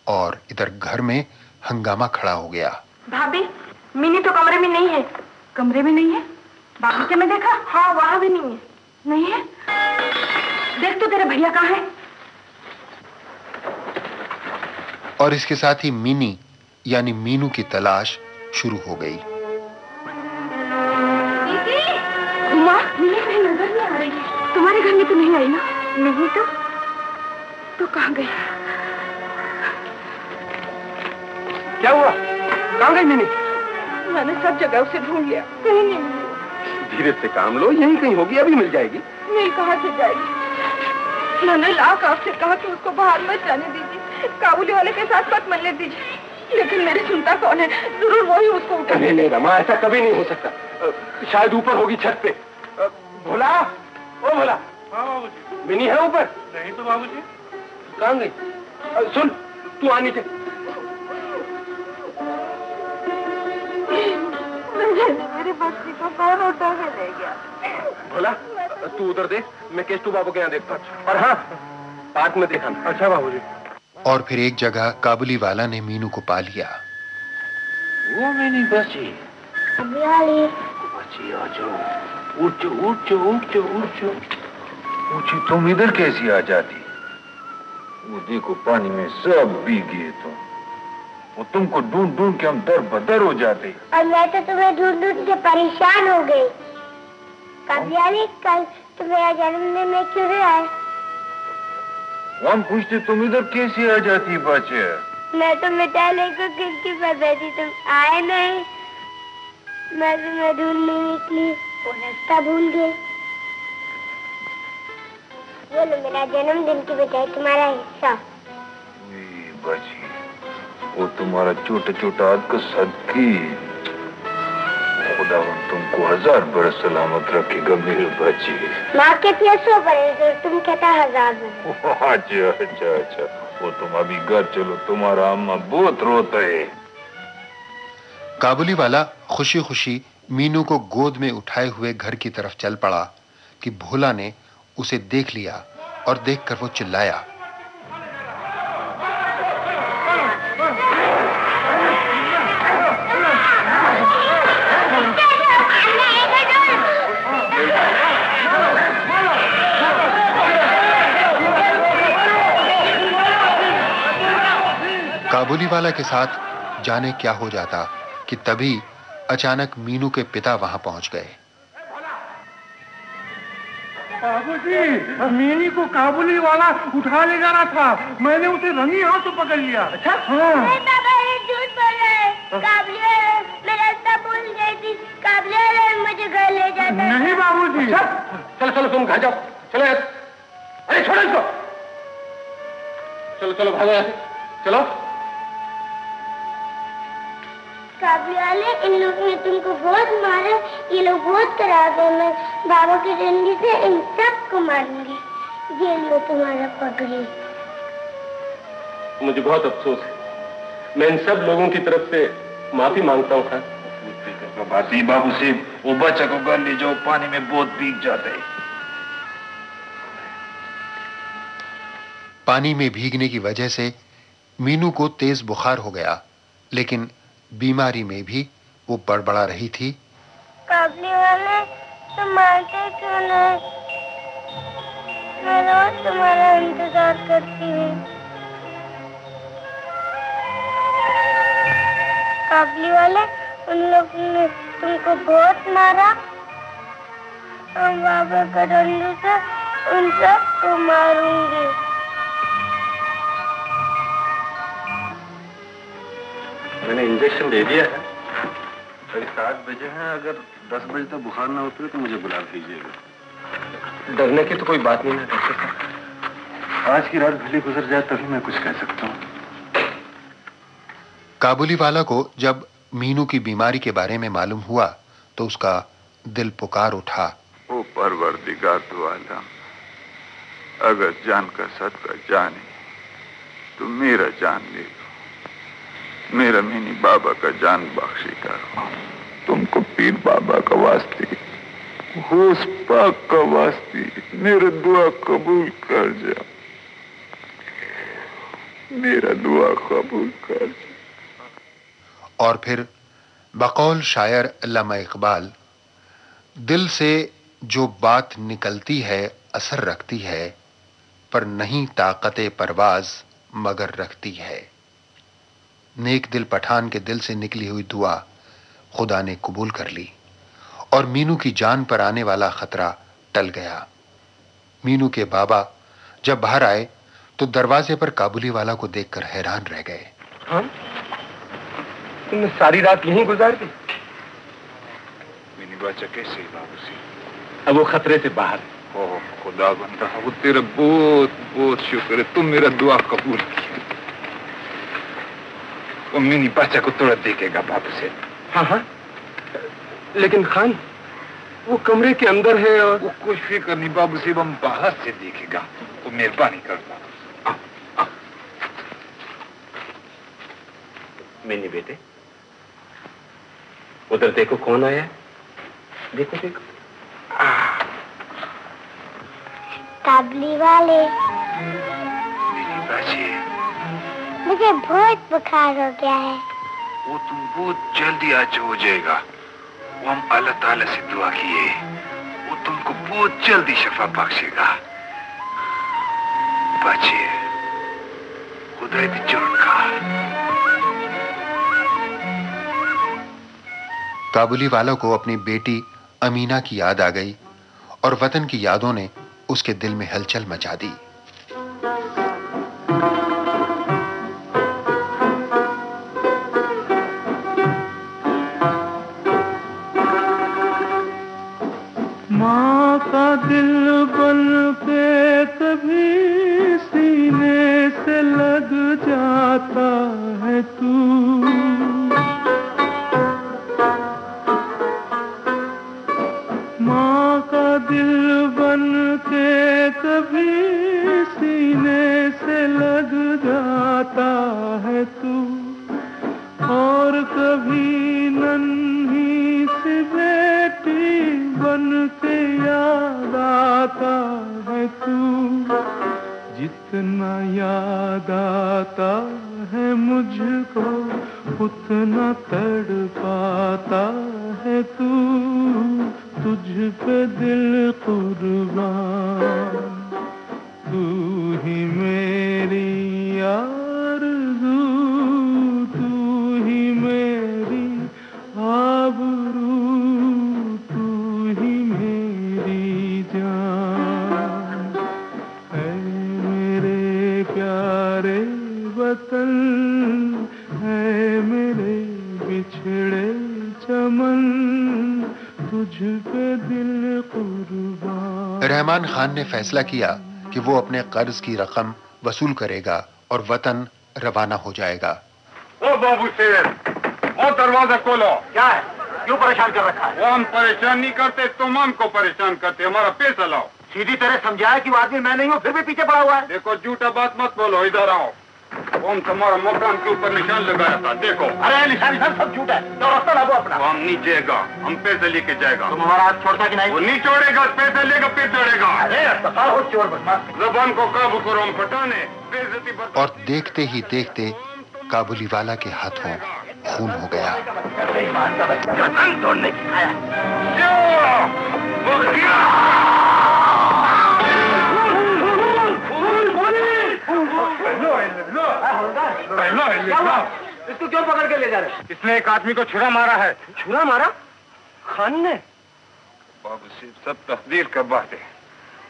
और इधर घर में हंगामा खड़ा हो गया। भाभी, मिनी तो कमरे में नहीं है। कमरे में नहीं है? बाबू के में देखा? हाँ, वहाँ भी नहीं है। नहीं है? देख तो तेरे भैया कहाँ है? और इसके साथ ही मिनी यानी मीनू की तलाश शुरू हो गई। माँ, मिनी कहीं नजर नहीं आ रही है। तुम्हारे घर में तो नहीं आई ना? नहीं तो कहाँ गई? क्या हुआ? कहाँ गई मिनी? मैंने सब जगह उसे ढूंढ लिया, कहीं नहीं मिली। धीरे से काम लो, यहीं कहीं होगी, अभी मिल जाएगी। नहीं, कहाँ से जाएगी? मैंने लाख आपसे कहा कि उसको बाहर मत जाने दीजिए, काबुली वाले के साथ मत मिलने दीजिए, लेकिन मेरी सुनता कौन है? जरूर वही उसको उठा। नहीं रमा, ऐसा कभी नहीं हो सकता। शायद ऊपर होगी छत पे। भोला, ओ भोला। हाँ बाबूजी। मिनी है ऊपर? नहीं तो बाबूजी। कहाँ गई? सुन, तू आ नीचे। मेरी बच्ची को कौन उठा के ले गया? भोला, तू उधर देख, मैं केशटू बाबू के यहाँ देखता हूँ। और हाँ, पार्क में देखा। अच्छा बाबूजी। और फिर एक जगह काबुली वाला ने मीनू को पा लिया। वो मैंने बची। बची, आ जाओ। उठ जाओ। पूछी तुम इधर कैसी आ जाती? वो देखो पानी में सब भीगे तुम। वो तुमको ढूंढ ढूंढ के हम दर बदर हो जाते। और मैं तो तुम्हें ढूंढ ढूंढ के परेशान हो गई। काबुली, कल तुम्हारा जन्मदिन में क्यों नहीं आए? हम पूछते तुम इधर कैसी आ जाती बच्चे? मैं तो मिठाई लेकर खिड़की पर बैठी, तुम आए नहीं। मैं तुम्हें ढूंढने निकली, वो रास्ता भूल गए। ये लो मेरा जन्मदिन की मिठाई, तुम्हारा हिस्सा। बची, वो तुम्हारा छोटा छोटा हाथ का सदकी। खुदावन तुमको 1000 बरस सलामत रखेगा मेरे बच्चे। माँ कहती है 100 बरस, तुम कहता 1000 बरस। अच्छा, वो तुम अभी घर चलो, तुम्हारा अम्मा बहुत रोता है। काबुली वाला खुशी खुशी मीनू को गोद में उठाए हुए घर की तरफ चल पड़ा कि भोला ने उसे देख लिया और देखकर वो चिल्लाया। काबुली वाला के साथ जाने क्या हो जाता कि तभी अचानक मीनू के पिता वहां पहुंच गए। बाबूजी, मीनी को काबुली वाला उठा ले जाना था, मैंने उसे रंगी हाथों पकड़ लिया। अच्छा? हाँ। पापा ये झूठ बोल रहे हैं। काबुली वाला मैं रास्ता भूल गई थी, काबुली वाला मुझे घर ले जाता। नहीं बाबूजी। चलो तुम घर जाओ, चलो। अरे छोड़ो इसको। चलो भागो यहाँ से, चलो। काबुली वाले, इन लोगों ने तुमको बहुत मारा, ये लोग बहुत खराब है। बाबा की डंडी से इन सबको मारूंगी। ये लो तुम्हारा पगड़ी। मुझे बहुत अफसोस है, मैं इन सब लोगों की तरफ से माफी मांगता हूँ खान। बात नहीं बाबू से, वो बच्चा को घर ले जाओ, पानी में बहुत भीग जाता है। पानी में भीगने की वजह से मीनू को तेज बुखार हो गया, लेकिन बीमारी में भी वो बड़बड़ा रही थी। काबली वाले तुम आते क्यों नहीं? मैं रोज तुम्हारा इंतजार करती हूँ। काबली वाले, उन लोगों ने तुमको बहुत मारा। हम बाबा का डंडू से उन सबको मारूंगी। मैंने इंजेक्शन दे दिया है। अभी 7 बजे हैं, अगर 10 बजे तक बुखार ना उतरे तो मुझे बुला दीजिएगा। डरने की तो कोई बात नहीं है डॉक्टर साहब। आज की रात भली गुजर जाए तभी मैं कुछ कह सकता हूँ। काबुली वाला को जब मीनू की बीमारी के बारे में मालूम हुआ तो उसका दिल पुकार उठा। ओ परवरदिगार दो आलम, अगर जान का सदका जाने तो मेरा जान ले लो। मेरा मीनी बाबा का जान बख्शी करो। तुमको पीर बाबा का वास्ते, होश पाक का वास्ते मेरा दुआ कबूल कर जा। मेरा दुआ कबूल कर जा। और फिर बकौल शायर अल्लामा इकबाल, दिल से जो बात निकलती है असर रखती है, पर नहीं ताकते परवाज मगर रखती है। नेक दिल पठान के दिल से निकली हुई दुआ खुदा ने कबूल कर ली और मीनू की जान पर आने वाला खतरा टल गया। मीनू के बाबा जब बाहर आए तो दरवाजे पर काबुली वाला को देखकर हैरान रह गए। हाँ? तुमने सारी रात यहीं गुजार दी? मीनी बच्चा कैसे बाबू से? अब वो खतरे से बाहर। ओह खुदा बंदा, वो तेरा बहुत बहुत शुक्र है, तुम मेरा दुआ कबूल किया। वो मीनी बच्चा को थोड़ा देखेगा बाबू से। हाँ हाँ, लेकिन खान वो कमरे के अंदर है और वो कुछ फिक्र नहीं बाबू से, हम बाहर से देखेगा। वो मेहरबानी करना। मीनी बेटे, उधर देखो कौन आया है। देखो देखो। काबली वाले, मुझे बहुत बुखार हो गया है। वो तुम बहुत जल्दी अच्छा हो जाएगा। वो हम अल्लाह ताला से दुआ किए, वो तुमको बहुत जल्दी शफा बख्शेगा। बच्चे खुदा दी चुनका। काबुली वाला को अपनी बेटी अमीना की याद आ गई और वतन की यादों ने उसके दिल में हलचल मचा दी। माँ का दिल बन के कभी सीने से लग जाता है तू। माँ का दिल बन के कभी सीने से लग जाता है तू, और कभी नन्ही सी बेटी बन के याद आता है तू। जितना याद आता है मुझको उतना तड़पाता है तू। तुझ पे दिल कुर्बान, तू ही मेरी आरज़ू, तू ही मेरी आबरू, तू ही मेरी जान। है मेरे प्यारे वतन, है मेरे बिछड़े चमन, तुझ पे दिल कुर्बान। रहमान खान ने फैसला किया कि वो अपने कर्ज की रकम वसूल करेगा और वतन रवाना हो जाएगा। ओ बाबू शेर, वो दरवाजा खोलो। क्या है? क्यों परेशान कर रखा है? वो हम परेशान नहीं करते, तुम हमको परेशान करते। हमारा पैसा लाओ। सीधी तरह समझाया कि वो आदमी मैं नहीं हूँ, फिर भी पीछे पड़ा हुआ है। देखो झूठा बात मत बोलो, इधर आओ। हम तुम्हारा मकान के ऊपर निशान लगाया था, देखो। अरे निशान सब झूठ है, तो रास्ता लागो अपना। हम नहीं जाएगा, हम पैसे लेके जाएगा। तुम हमारा हाथ छोड़ता कि नहीं? वो नहीं छोड़ेगा, पैसे लेगा फिर छोड़ेगा। अरे अस्पताल हो चोर बदमाश। जबान को काबू करो, हम पटाने बेइज्जती। और देखते ही देखते काबुली वाला के हाथों खून हो गया। तोड़ने की आया। इसको क्यों पकड़ के ले जा रहे? इसने एक आदमी को छुरा मारा है। छुरा मारा? खान ने? बाबू सिर्फ सब तकदीर का बात है।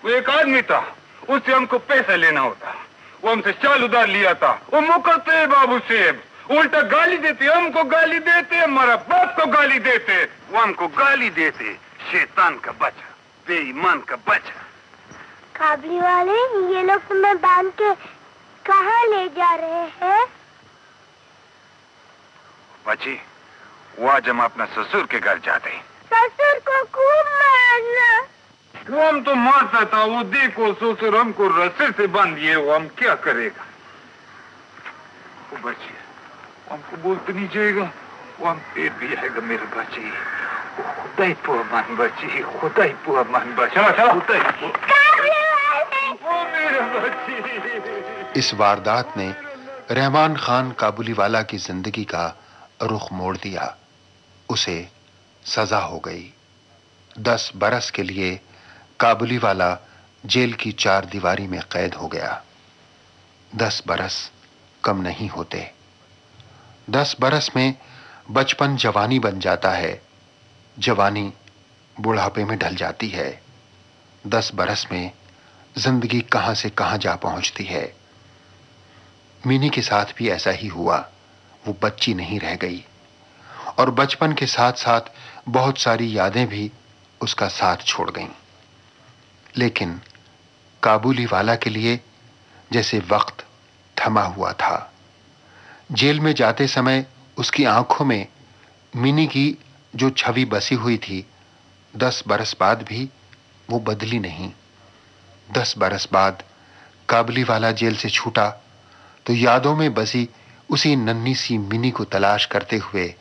वो एक आदमी था, उससे हमको पैसा लेना होता। वो हमसे चाल उधार लिया था। वो मुकरते हैं बाबू साहब, उल्टा गाली देते, हमको गाली देते, हमारा बाप को गाली देते। वो हमको गाली देते, शैतान का बच्चा, बेईमान का बच्चा। काबली वाले, ये लोग तुम्हें बांध के कहाँ ले जा रहे हैं? बच्ची, वो आज हम अपना ससुर के घर जाते हैं। ससुर को खूब मारना। वो हम तो मारता था, वो देखो ससुर हमको रस्से से बांध दिए, वो हम क्या करेगा? वो बच्ची हमको बोल तो नहीं जाएगा, वो हम पेट भी आएगा मेरे बच्ची। खुदा ही पुआ मान बच्ची, खुदा ही पुआ मान बच्ची। वो मेरे बच्ची। इस वारदात ने रहमान खान काबुली वाला की जिंदगी का रुख मोड़ दिया। उसे सजा हो गई। 10 बरस के लिए काबुली वाला जेल की 4 दीवारी में कैद हो गया। 10 बरस कम नहीं होते। 10 बरस में बचपन जवानी बन जाता है, जवानी बुढ़ापे में ढल जाती है। 10 बरस में जिंदगी कहां से कहां जा पहुंचती है। मीनी के साथ भी ऐसा ही हुआ। वो बच्ची नहीं रह गई और बचपन के साथ साथ बहुत सारी यादें भी उसका साथ छोड़ गईं। लेकिन काबुली वाला के लिए जैसे वक्त थमा हुआ था। जेल में जाते समय उसकी आंखों में मिनी की जो छवि बसी हुई थी, 10 बरस बाद भी वो बदली नहीं। 10 बरस बाद काबुली वाला जेल से छूटा तो यादों में बसी उसी नन्ही सी मिनी को तलाश करते हुए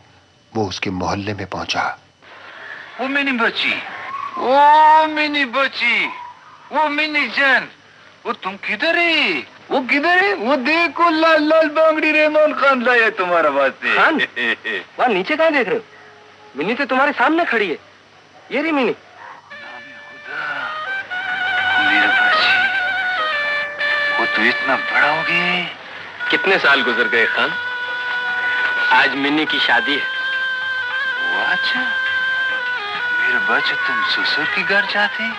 वो उसके मोहल्ले में पहुंचा। वो मिनी बच्ची, वो मिनी बच्ची, वो मिनी जान, वो तुम किधर है? वो किधर है? वो देखो लाल लाल बांगड़ी रहमान खान लाया तुम्हारा वास्ते। खान? वहाँ नीचे कहाँ देख रहे हो? मिनी तो तुम्हारे सामने खड़ी है। ये रही मिनी। मेरा बच्ची, वो तो इतना बड़ा हो गया। कितने साल गुजर गए खान? आज मिनी की शादी है। वो अच्छा, मेरे बच्चे तुम ससुर के घर जाते?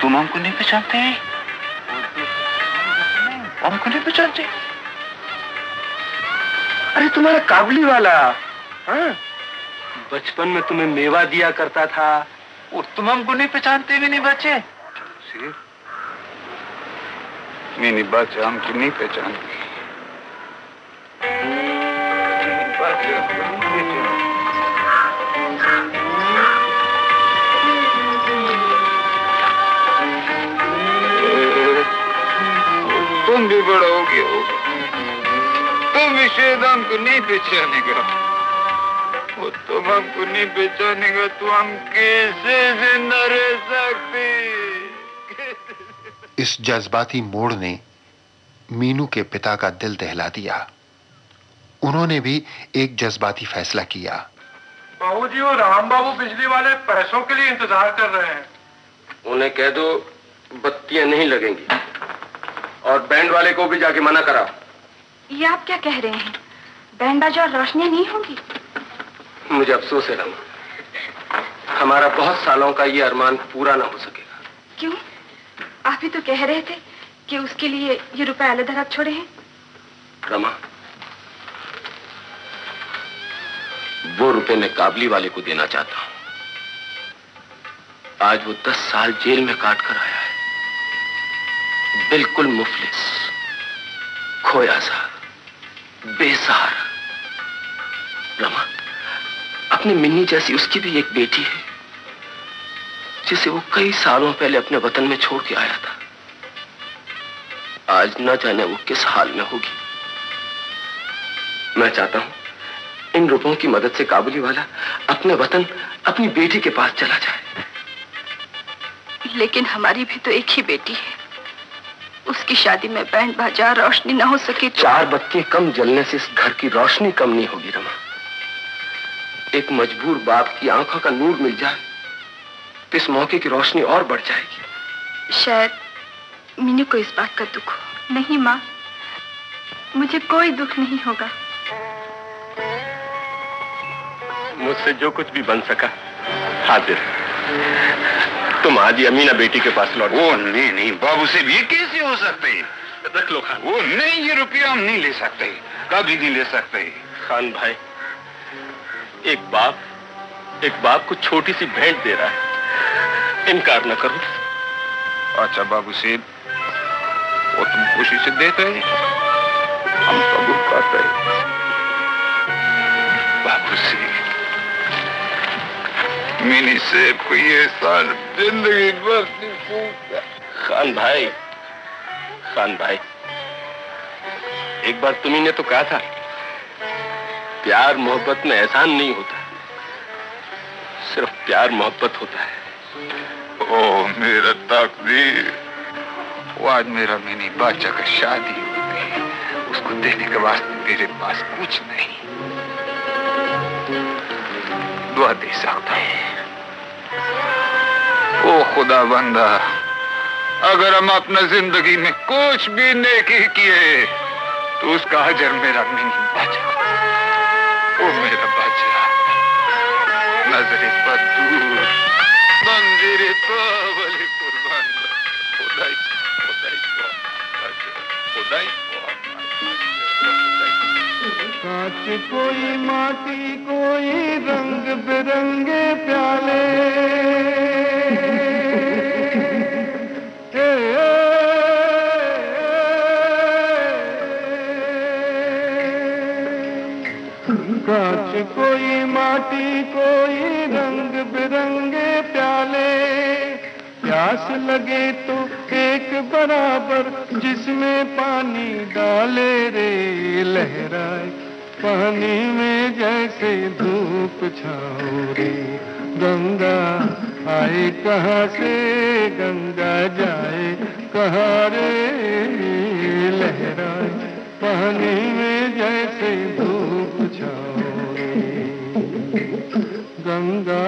तुम हमको नहीं पहचानते? हमको नहीं पहचानते? अरे तुम्हारा काबुली वाला, हाँ? बचपन में तुम्हें मेवा दिया करता था। और तुम हमको नहीं पहचानते भी नहीं बच्चे? नहीं बच्चे हमको नहीं पहचानते। तुम भी बड़ा हो गया होगा, तुम भी शायद हमको नहीं पहचानेगा। वो तुम हमको नहीं पहचानेगा तो हम कैसे जिंदा रह सकते? इस जज्बाती मोड़ ने मीनू के पिता का दिल दहला दिया। उन्होंने भी एक जज्बाती फैसला किया। बाबूजी, वो राम बाबू बिजली वाले पैसों के लिए इंतजार कर रहे हैं। उन्हें कह दो बत्तियां नहीं लगेंगी और बैंड वाले को भी जाके मना कराओ। ये आप क्या कह रहे हैं? बैंड बाजा और रोशनियां नहीं होंगी? मुझे अफसोस है रमा, हमारा बहुत सालों का ये अरमान पूरा ना हो सकेगा। क्यों? आप ही तो कह रहे थे कि उसके लिए ये रुपए अलग रख छोड़े हैं। रमा, वो रुपए मैं काबली वाले को देना चाहता हूं। आज वो 10 साल जेल में काट कर आया है, बिल्कुल मुफलिस, खोया सा, बेसहारा। रमा, अपनी मिन्नी जैसी उसकी भी एक बेटी है, जिसे वो कई सालों पहले अपने वतन में छोड़ के आया था। आज न जाने वो किस हाल में होगी। मैं चाहता हूं इन रुपयों की मदद से काबुली वाला अपने वतन, अपनी बेटी के पास चला जाए। लेकिन हमारी भी तो एक ही बेटी है। उसकी शादी में बैंड बाजा रोशनी ना हो सके तो 4 बत्तियां कम जलने से इस घर की रोशनी कम नहीं होगी रमा। एक मजबूर बाप की आंखों का नूर मिल जाए तो इस मौके की रोशनी और बढ़ जाएगी। शायद मीनू को इस बात का दुख हो। नहीं माँ, मुझे कोई दुख नहीं होगा। मुझसे जो कुछ भी बन सका हाजिर। तुम आज ही अमीना बेटी के पास लौट। वो नहीं बाबू से भी कैसे हो सकते? रख लो खान। वो नहीं, ये रुपया हम नहीं ले सकते, कभी नहीं ले सकते। खान भाई, एक बाप को छोटी सी भेंट दे रहा है, इनकार न करो। अच्छा बाबू सेठ, वो तुम खुशी से देते हैं, हम कबूल करते हैं। बाबू सेठ, मिनी सेठ को ये साल जिंदगी भर नहीं भूलता। खान भाई, एक बार तुम्ही ने तो कहा था, प्यार मोहब्बत में एहसान नहीं होता, सिर्फ प्यार मोहब्बत होता है। ओ मेरा तकदीर, वो आज मेरा मिनी बच्चा का शादी होती है, उसको देने के वास्ते मेरे पास कुछ नहीं, दुआ दे सकता है। ओ खुदा बंदा, अगर हम अपना जिंदगी में कुछ भी नेकी किए तो उसका अजर मेरा मिनी बच्चा, ओ मेरा बच्चा, नजरे पर दूर मंदिर पावली कुर्बान खुदाई कांच कोई माटी कोई रंग बिरंगे प्याले, कांच कोई माटी कोई रंग बिरंगे प्याले, प्यास लगे तो एक बराबर जिसमें पानी डाले रे, लहराए पानी में जैसे धूप छाओ रे, गंगा आए कहाँ से गंगा जाए कहाँ रे, लहराए पानी में जैसे धूप छाओ रे, गंगा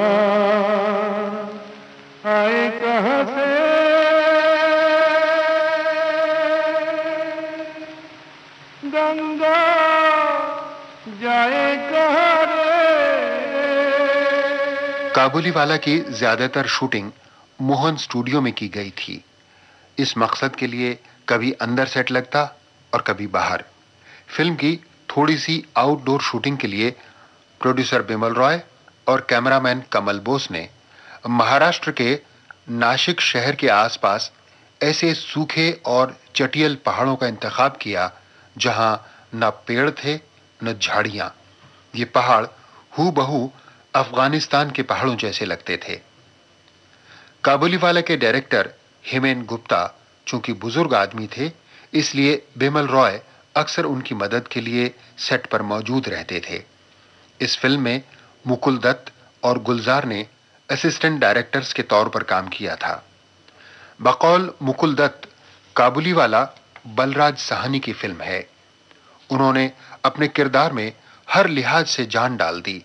आए कहाँ से गंगा जाए कहाँ रे। काबुली वाला की ज्यादातर शूटिंग मोहन स्टूडियो में की गई थी। इस मकसद के लिए कभी अंदर सेट लगता और कभी बाहर। फिल्म की थोड़ी सी आउटडोर शूटिंग के लिए प्रोड्यूसर बिमल रॉय और कैमरामैन कमल बोस ने महाराष्ट्र के नासिक शहर के आसपास ऐसे सूखे और चटियल पहाड़ों का इंतखाब किया जहां न पेड़ थे न झाड़ियां। ये पहाड़ हूबहू अफगानिस्तान के पहाड़ों जैसे लगते थे। काबुली वाला के डायरेक्टर हेमेन गुप्ता चूंकि बुजुर्ग आदमी थे, इसलिए बिमल रॉय अक्सर उनकी मदद के लिए सेट पर मौजूद रहते थे। इस फिल्म में मुकुल दत्त और गुलजार ने असिस्टेंट डायरेक्टर्स के तौर पर काम किया था। बकौल मुकुल दत्त, काबुली वाला बलराज साहनी की फिल्म है। उन्होंने अपने किरदार में हर लिहाज से जान डाल दी।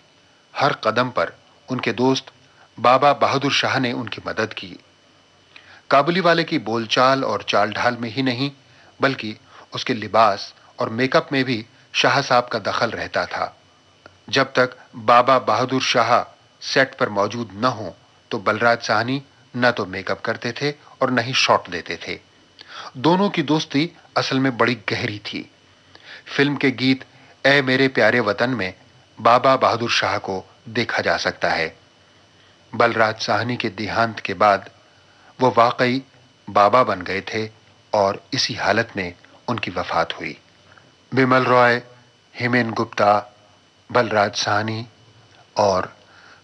हर कदम पर उनके दोस्त बाबा बहादुर शाह ने उनकी मदद की। काबुली वाले की बोलचाल और चाल ढाल में ही नहीं, बल्कि उसके लिबास और मेकअप में भी शाह साहब का दखल रहता था। जब तक बाबा बहादुर शाह सेट पर मौजूद न हो तो बलराज साहनी न तो मेकअप करते थे और न ही शॉट देते थे। दोनों की दोस्ती असल में बड़ी गहरी थी। फिल्म के गीत ए मेरे प्यारे वतन में बाबा बहादुर शाह को देखा जा सकता है। बलराज साहनी के देहांत के बाद वो वाकई बाबा बन गए थे और इसी हालत में उनकी वफात हुई। बिमल रॉय, हेमेन गुप्ता, बलराज साहनी और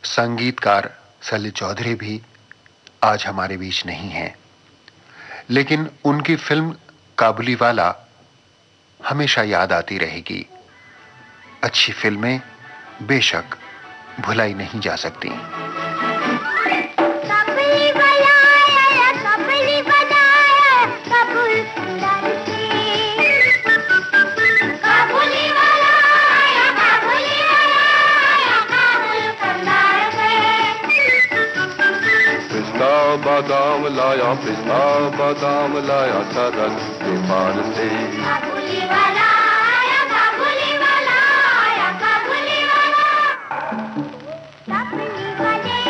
संगीतकार सलील चौधरी भी आज हमारे बीच नहीं हैं, लेकिन उनकी फिल्म काबुलीवाला हमेशा याद आती रहेगी। अच्छी फिल्में बेशक भुलाई नहीं जा सकती। बादाम लाया, पिस्ता बादाम लाया, सरस के पार से। काबुलीवाला आया, काबुलीवाला आया, काबुलीवाला। काबुलीवाले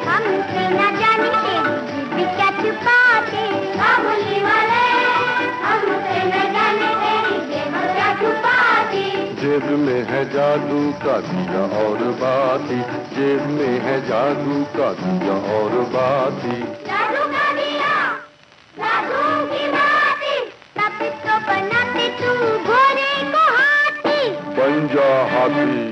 हमसे न जाने तेरी क्या छुपाते। काबुलीवाले हमसे न जाने तेरी क्या छुपाते। जेब में है जादू का दिया और बाती, जेब में है जादू का दिया और बाती। जादू का दिया, जादू की बाती, तब तो बनाते तू घोड़े को हाथी। बन जा हाथी।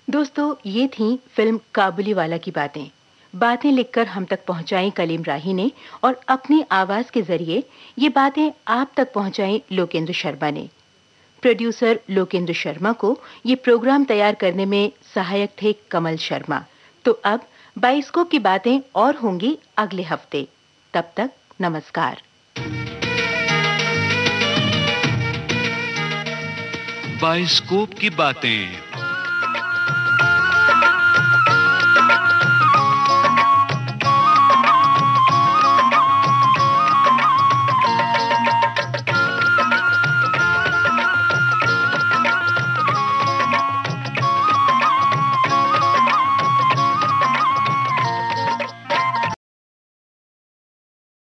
दोस्तों, ये थी फिल्म काबुलीवाला की बातें लिखकर हम तक पहुंचाई कलीम राही ने और अपनी आवाज के जरिए ये बातें आप तक पहुंचाई लोकेंद्र शर्मा ने। प्रोड्यूसर लोकेंद्र शर्मा को ये प्रोग्राम तैयार करने में सहायक थे कमल शर्मा। तो अब बाइस्कोप की बातें और होंगी अगले हफ्ते। तब तक नमस्कार। बाइस्कोप की बातें